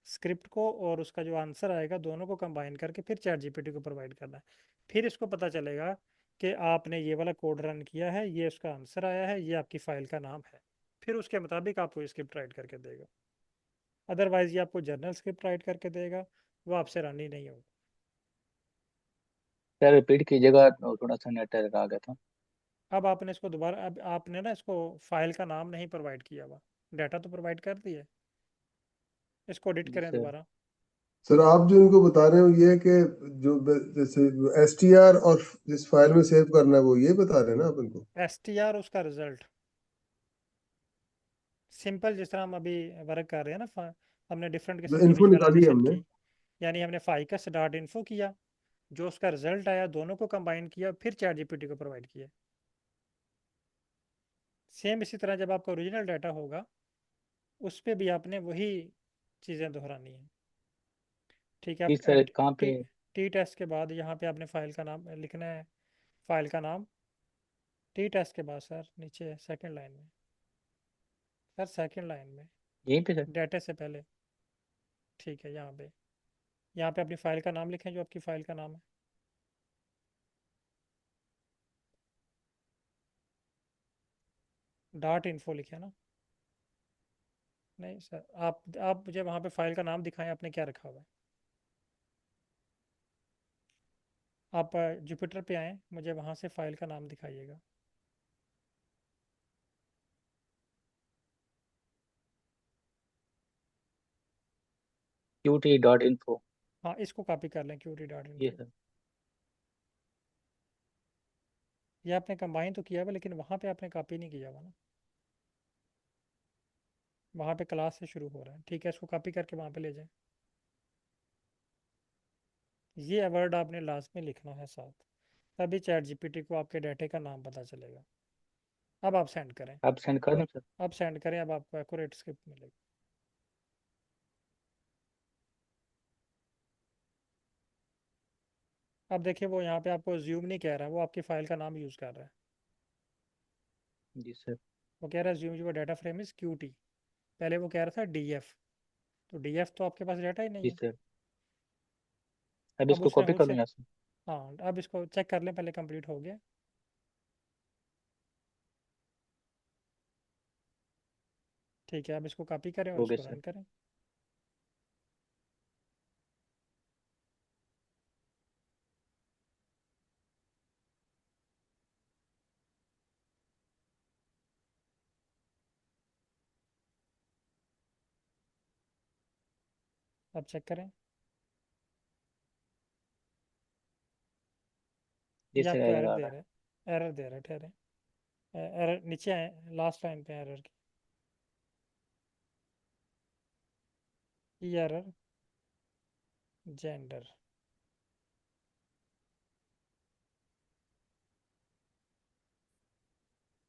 स्क्रिप्ट को और उसका जो आंसर आएगा दोनों को कंबाइन करके फिर चैट जीपीटी को प्रोवाइड करना है। फिर इसको पता चलेगा कि आपने ये वाला कोड रन किया है, ये उसका आंसर आया है, ये आपकी फाइल का नाम है। फिर उसके मुताबिक आपको स्क्रिप्ट राइट करके देगा। अदरवाइज ये आपको जर्नल स्क्रिप्ट राइट करके देगा, वो आपसे रन ही नहीं होगा। सर रिपीट कीजिएगा, थोड़ा सा नेट एरर आ गया था। अब आपने इसको दोबारा, अब आपने ना इसको फाइल का नाम नहीं प्रोवाइड किया हुआ, डाटा तो प्रोवाइड कर दिए। इसको एडिट जी करें सर। दोबारा। सर आप जो इनको बता रहे हो ये है कि जो जैसे STR और जिस फाइल में सेव करना है वो ये बता रहे हैं ना आप इनको। STR उसका रिजल्ट सिंपल, जिस तरह हम अभी वर्क कर रहे हैं ना, हमने डिफरेंट किस्म की इन्फो निकाली है विजुअलाइजेशन हमने। की। यानी हमने फाइकस डॉट इन्फो किया, जो उसका रिजल्ट आया दोनों को कंबाइन किया फिर चैट जीपीटी को प्रोवाइड किया। सेम इसी तरह जब आपका ओरिजिनल डाटा होगा उस पर भी आपने वही चीज़ें दोहरानी है। ठीक है, जी आप सर कहाँ टी पे? टी टेस्ट के बाद यहाँ पे आपने फाइल का नाम लिखना है। फाइल का नाम टी टेस्ट के बाद सर नीचे सेकंड लाइन में, सर सेकंड लाइन में यहीं पे सर? डाटे से पहले। ठीक है, यहाँ पे अपनी फाइल का नाम लिखें जो आपकी फाइल का नाम है। डॉट इन्फो लिखे ना। नहीं सर, आप मुझे वहाँ पे फाइल का नाम दिखाएं, आपने क्या रखा हुआ है। आप जुपिटर पे आएँ, मुझे वहाँ से फाइल का नाम दिखाइएगा। qt.info। हाँ, इसको कॉपी कर लें, क्यूटी डॉट ये इन्फो। सर। ये आपने कंबाइन तो किया हुआ लेकिन वहाँ पे आपने कॉपी नहीं किया हुआ ना। वहाँ पे क्लास से शुरू हो रहा है, ठीक है, इसको कॉपी करके वहाँ पे ले जाएं। ये वर्ड आपने लास्ट में लिखना है साथ, तभी चैट जीपीटी को आपके डाटे का नाम पता चलेगा। अब आप सेंड करें। आप सेंड कर दें सर। अब सेंड करें, अब आपको एक्यूरेट स्क्रिप्ट मिलेगी। अब देखिए वो यहाँ पे आपको ज्यूम नहीं कह रहा है, वो आपकी फाइल का नाम यूज़ कर रहा है। जी सर। वो कह रहा है assume your data frame is QT। पहले वो कह रहा था DF, तो DF तो आपके पास डाटा ही नहीं जी है। सर। अब अब इसको उसने कॉपी खुद कर से, लूँ यहाँ से। हाँ अब इसको चेक कर लें पहले, कंप्लीट हो गया। ठीक है, अब इसको कॉपी करें और हो गया इसको सर। रन करें। अब चेक करें। जी ये सर, आपको एरर एरर आ दे रहा रहा है, एरर दे रहा है, ठहरे। एरर नीचे आए, लास्ट लाइन पे एरर की एरर जेंडर।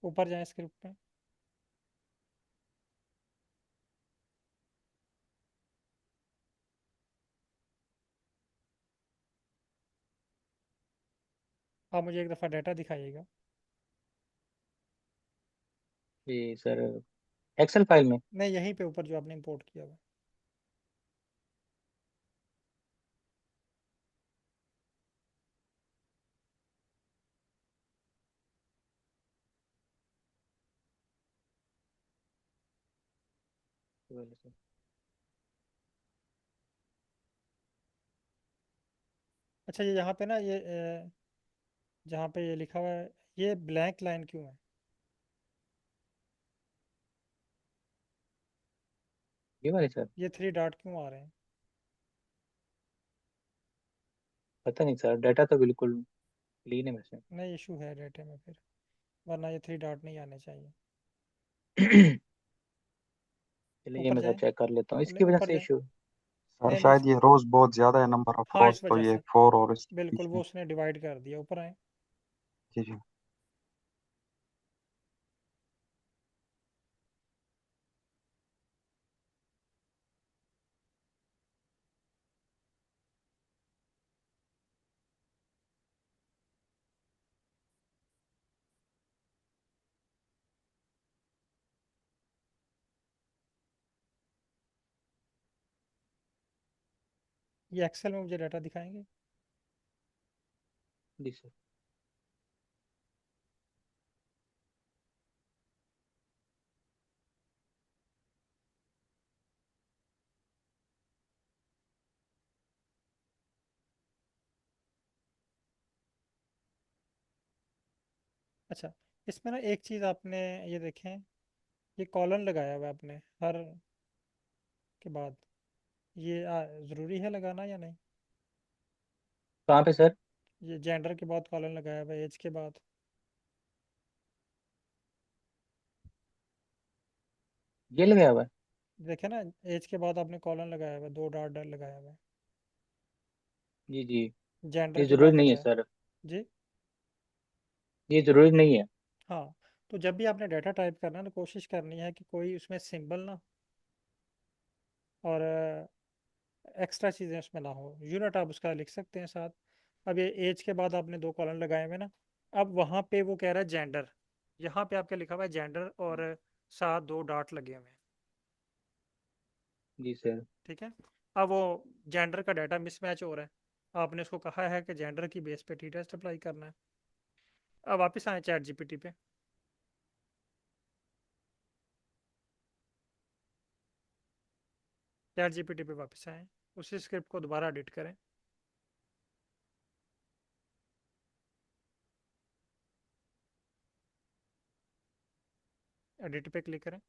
ऊपर जाए स्क्रिप्ट में। आप मुझे एक दफ़ा डाटा दिखाइएगा। है। जी सर, एक्सेल फाइल में। नहीं, यहीं पे ऊपर जो आपने इंपोर्ट किया हुआ। अच्छा, ये यहाँ पे ना ये जहाँ पे ये लिखा हुआ है, ये ब्लैंक लाइन क्यों है? ये वाले सर। ये 3 डॉट क्यों आ रहे हैं? पता नहीं सर, डाटा तो बिल्कुल क्लीन है वैसे। नहीं, इशू है डाटे में फिर, वरना ये 3 डॉट नहीं आने चाहिए। चलिए ऊपर मैं सर जाए, चेक कर लेता हूँ नहीं इसकी वजह ऊपर से जाए। इशू। सर नहीं नहीं शायद ये रोज बहुत ज्यादा है, नंबर ऑफ हाँ, रोज, इस तो वजह ये से, 4 और इस बिल्कुल बीच वो में। उसने डिवाइड कर दिया। ऊपर आए। जी जी। ये एक्सेल में मुझे डाटा दिखाएंगे? जी सर। अच्छा, इसमें ना एक चीज़ आपने ये देखें, ये कॉलन लगाया हुआ है आपने हर के बाद, ये ज़रूरी है लगाना या नहीं? कहाँ पे सर? ये जेंडर के बाद कॉलन लगाया हुआ है, एज के बाद। ये लगाया हुआ है। देखे ना, एज के बाद आपने कॉलन लगाया हुआ है, 2 डॉट डॉट लगाया हुआ है। जी जी। जेंडर ये के जरूरी बाद नहीं है लगाया। सर। जी। ये जरूरी नहीं है। हाँ, तो जब भी आपने डाटा टाइप करना है तो कोशिश करनी है कि कोई उसमें सिंबल ना, और एक्स्ट्रा चीज़ें उसमें ना हो। यूनिट आप उसका लिख सकते हैं साथ। अब ये एज के बाद आपने 2 कॉलन लगाए हुए ना, अब वहाँ पे वो कह रहा है जेंडर, यहाँ पे आपके लिखा हुआ है जेंडर और साथ 2 डॉट लगे हुए हैं। जी सर। ठीक है। अब वो जेंडर का डाटा मिसमैच हो रहा है, आपने उसको कहा है कि जेंडर की बेस पे टी टेस्ट अप्लाई करना है। अब वापस आए चैट जीपीटी पे। चैट जीपीटी पे वापस आए, उसी स्क्रिप्ट को दोबारा एडिट करें। एडिट पे क्लिक करें।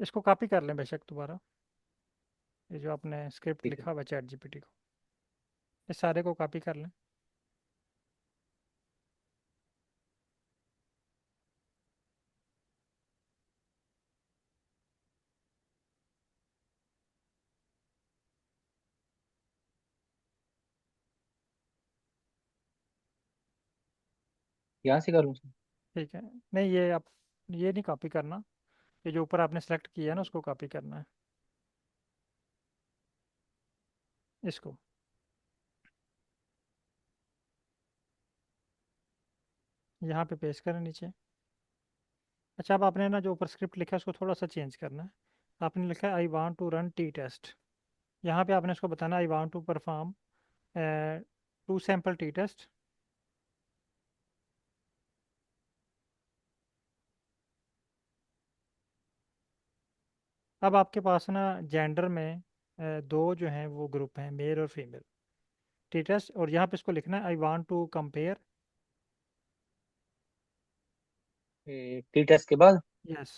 इसको कॉपी कर लें बेशक दोबारा, ये जो आपने स्क्रिप्ट ठीक है। लिखा हुआ चैट जीपीटी को, इस सारे को कॉपी कर लें। यहाँ से करूँ सर? ठीक है, नहीं ये आप, ये नहीं कॉपी करना, ये जो ऊपर आपने सेलेक्ट किया है ना उसको कॉपी करना है, इसको। यहाँ पे पेस्ट करें नीचे। अच्छा, अब आपने ना जो ऊपर स्क्रिप्ट लिखा है उसको थोड़ा सा चेंज करना है। आपने लिखा है I want to run T test, यहाँ पे आपने इसको बताना I want to perform to sample T test. अब आपके पास ना जेंडर में दो जो हैं वो ग्रुप हैं, मेल और फीमेल टी टेस्ट, और यहाँ पे इसको लिखना है I want to compare. T test के बाद? Yes,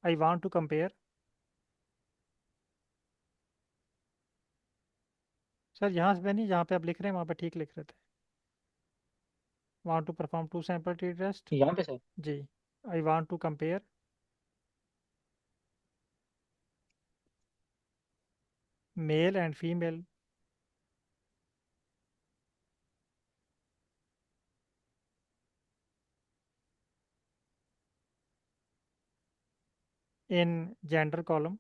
I want to compare. Sir यहाँ से नहीं, जहाँ पे आप लिख रहे हैं वहाँ पे ठीक लिख रहे थे, want to perform to sample T test. यहाँ पे सर? जी, I want to compare male and female in gender column.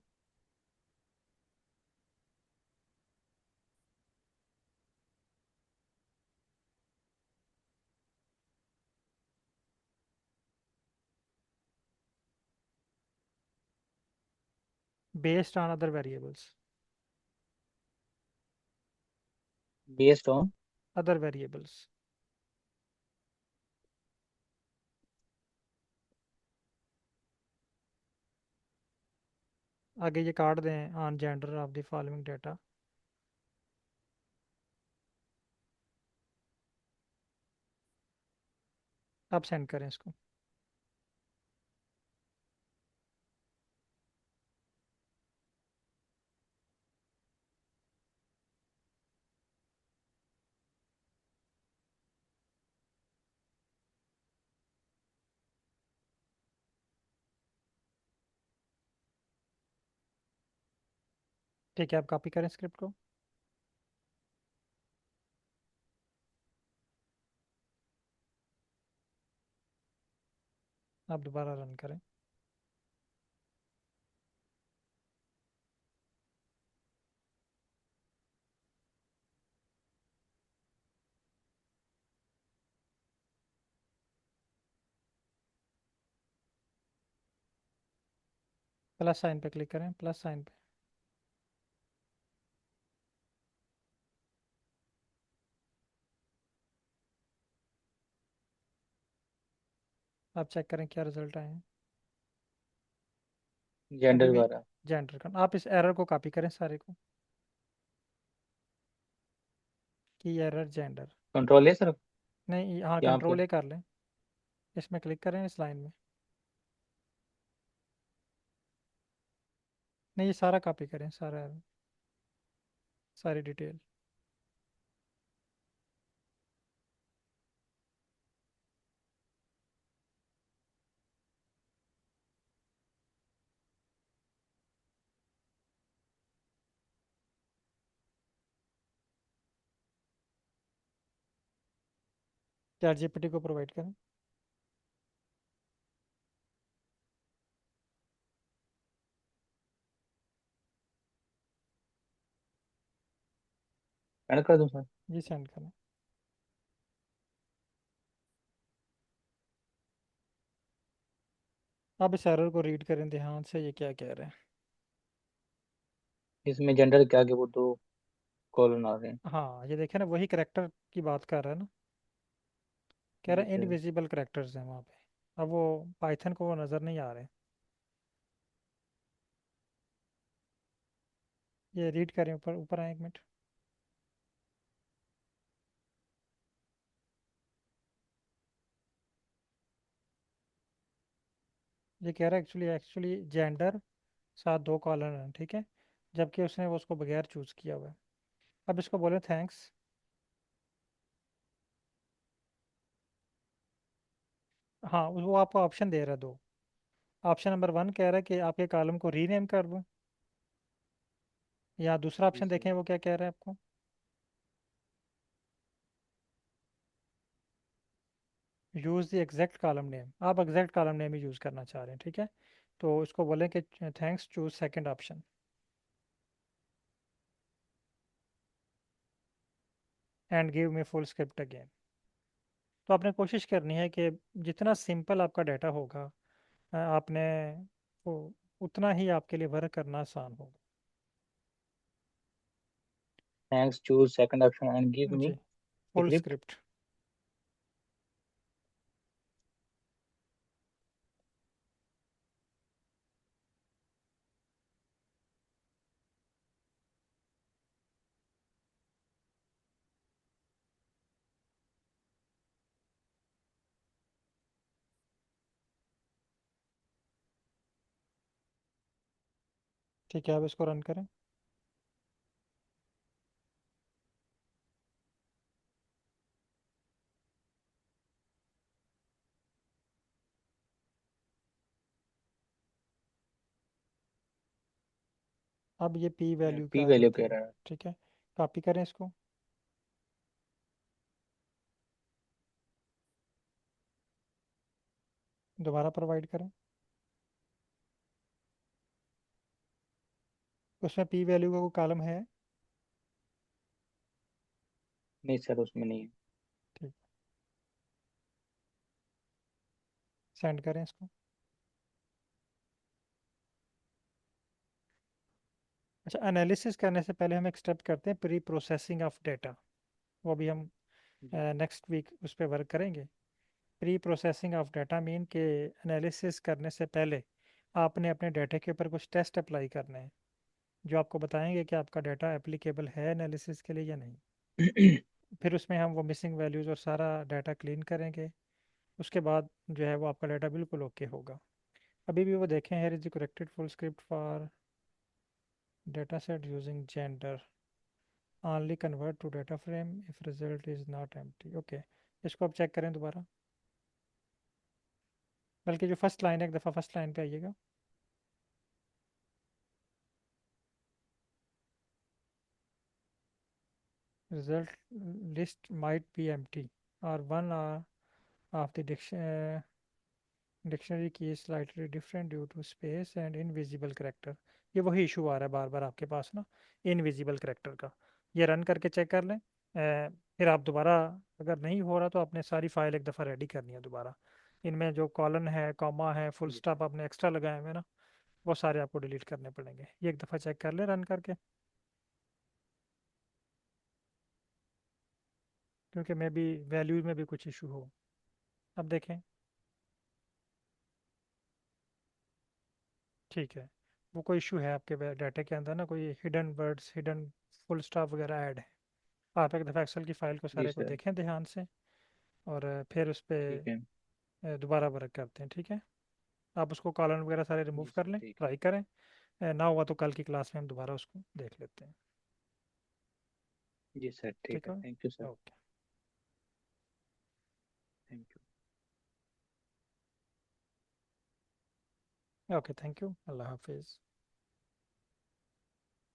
Based on other variables, based on? Other variables. आगे ये काट दें, on gender of the following data. अब send करें इसको। ठीक है, आप कॉपी करें स्क्रिप्ट को। आप दोबारा रन करें। प्लस साइन पे क्लिक करें, प्लस साइन पे। आप चेक करें क्या रिजल्ट आए हैं। अभी जेंडर भी वाला? जेंडर का, आप इस एरर को कॉपी करें सारे को, की एरर जेंडर। कंट्रोल है सर? नहीं, हाँ यहाँ पे? कंट्रोल ए कर लें, इसमें क्लिक करें इस लाइन में। नहीं, ये सारा कॉपी करें, सारा error, सारी डिटेल। चैट जीपीटी को प्रोवाइड करें। ऐड कर दूँ सर? जी सेंड करें। आप इस एरर को रीड करें ध्यान से, ये क्या कह रहे हैं। इसमें जेंडर के आगे वो दो कॉलन आ रहे हैं। हाँ ये देखें ना, वही करेक्टर की बात कर रहा है ना, कह रहा जी है सर। इनविजिबल करेक्टर्स हैं वहाँ पे। अब वो पाइथन को वो नज़र नहीं आ रहे। ये रीड करें, ऊपर ऊपर आए एक मिनट। ये कह रहा है एक्चुअली एक्चुअली जेंडर साथ 2 कॉलम हैं, ठीक है, जबकि उसने वो उसको बगैर चूज़ किया हुआ है। अब इसको बोले थैंक्स। हाँ, वो आपको ऑप्शन दे रहा है 2। ऑप्शन नंबर 1 कह रहा है कि आपके कॉलम को रीनेम कर दूँ, या दूसरा जी ऑप्शन सर। देखें वो क्या कह रहा है आपको। Use the exact column name, आप एग्जैक्ट कॉलम नेम ही यूज़ करना चाह रहे हैं, ठीक है। तो इसको बोलें कि thanks, choose second option and give me full script again. तो आपने कोशिश करनी है कि जितना सिंपल आपका डाटा होगा, आपने वो उतना ही आपके लिए वर्क करना आसान होगा। Thanks, choose second option and give me जी, फुल स्क्रिप्ट। स्क्रिप्ट। ठीक है, अब इसको रन करें। अब ये पी वैल्यू पे पी आ वैल्यू जाते कह हैं, रहा है। ठीक है। कॉपी करें इसको, दोबारा प्रोवाइड करें। उसमें पी वैल्यू का कोई कॉलम है? नहीं सर, उसमें नहीं है। ठीक, सेंड करें इसको। अच्छा, एनालिसिस करने से पहले हम एक स्टेप करते हैं, प्री प्रोसेसिंग ऑफ डेटा। वो भी हम जी सर। नेक्स्ट वीक उस पर वर्क करेंगे। Pre processing of data mean के एनालिसिस करने से पहले आपने अपने डाटा के ऊपर कुछ टेस्ट अप्लाई करने हैं, जो आपको बताएंगे कि आपका डाटा एप्लीकेबल है एनालिसिस के लिए या नहीं। फिर उसमें हम वो मिसिंग वैल्यूज़ और सारा डाटा क्लीन करेंगे। उसके बाद जो है वो आपका डाटा बिल्कुल ओके होगा। अभी भी वो देखें, here is the corrected full script for data set using gender, only convert to data frame if result is not empty। Okay, इसको अब चेक करें दोबारा। बल्कि जो फर्स्ट लाइन है, एक दफ़ा फर्स्ट लाइन पे आइएगा। Result list might be empty or one of the dictionary key is slightly different due to space and invisible character। ये वही इशू आ रहा है बार बार आपके पास ना, इनविजिबल करेक्टर का। ये रन करके चेक कर लें। फिर आप दोबारा, अगर नहीं हो रहा तो आपने सारी फाइल एक दफ़ा रेडी करनी है दोबारा। इनमें जो कॉलन है, कॉमा है, फुल जी स्टॉप आपने एक्स्ट्रा लगाए हुए हैं ना, वो सारे आपको डिलीट करने पड़ेंगे। ये एक दफ़ा चेक कर लें रन करके, क्योंकि मे बी वैल्यू में भी कुछ इशू हो। अब देखें, ठीक है, वो कोई इशू है आपके डाटा के अंदर ना, कोई hidden words, hidden full stop वगैरह ऐड है। आप एक दफ़ा एक्सेल की फ़ाइल को जी सारे को सर। देखें ध्यान से, और फिर उस ठीक पर है। दोबारा वर्क करते हैं, ठीक है। आप उसको कॉलम वगैरह सारे रिमूव जी कर सर लें, ठीक है। ट्राई करें। ना हुआ तो कल की क्लास में हम दोबारा उसको देख लेते हैं। जी सर ठीक ठीक है। है, thank you sir. Okay. Thank you. Okay, thank you, अल्लाह हाफिज़।